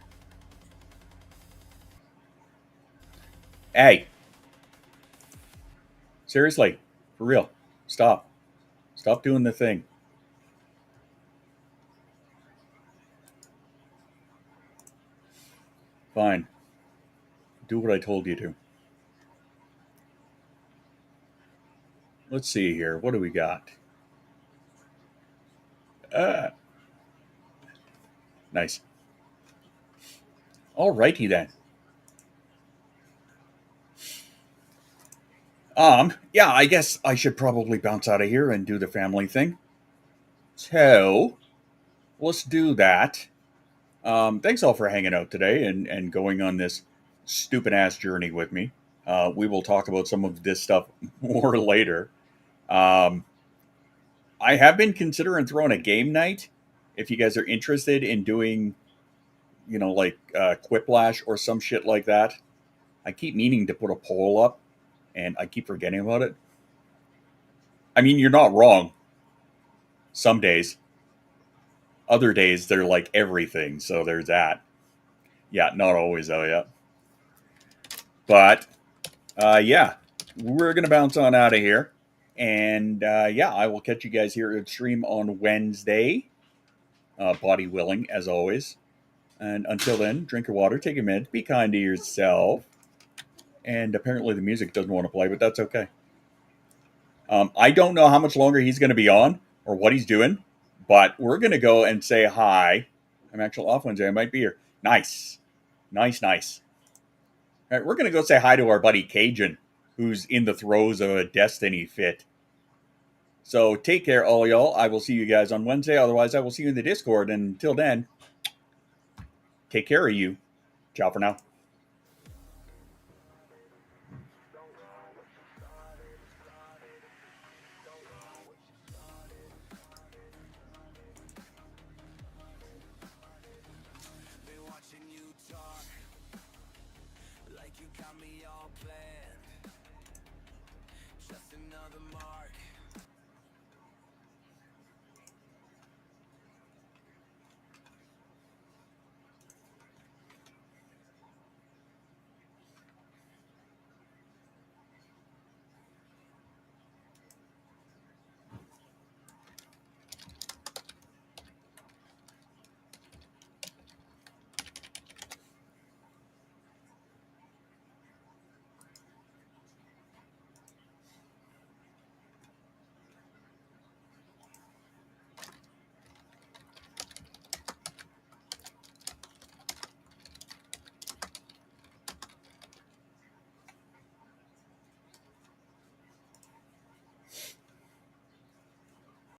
Hey. Seriously. For real. Stop. Stop doing the thing. Fine. Do what I told you to. Let's see here. What do we got? Nice. Alrighty then. Yeah, I guess I should probably bounce out of here and do the family thing. So, let's do that. Thanks all for hanging out today and going on this stupid ass journey with me. We will talk about some of this stuff more later. I have been considering throwing a game night. If you guys are interested in doing, like Quiplash or some shit like that. I keep meaning to put a poll up, and I keep forgetting about it. I mean, you're not wrong. Some days. Other days, they're like everything, so there's that. Yeah, not always, though, yeah. But, yeah, we're going to bounce on out of here. And, yeah, I will catch you guys here at stream on Wednesday. Body willing, as always. And until then, drink your water, take a minute, be kind to yourself. And apparently the music doesn't want to play, but that's okay. I don't know how much longer he's going to be on or what he's doing, but we're going to go and say hi. I'm actually off Wednesday. I might be here. Nice. Nice, nice. All right, we're going to go say hi to our buddy Cajun, who's in the throes of a destiny fit. So take care, all y'all. I will see you guys on Wednesday. Otherwise, I will see you in the Discord. And until then, take care of you. Ciao for now.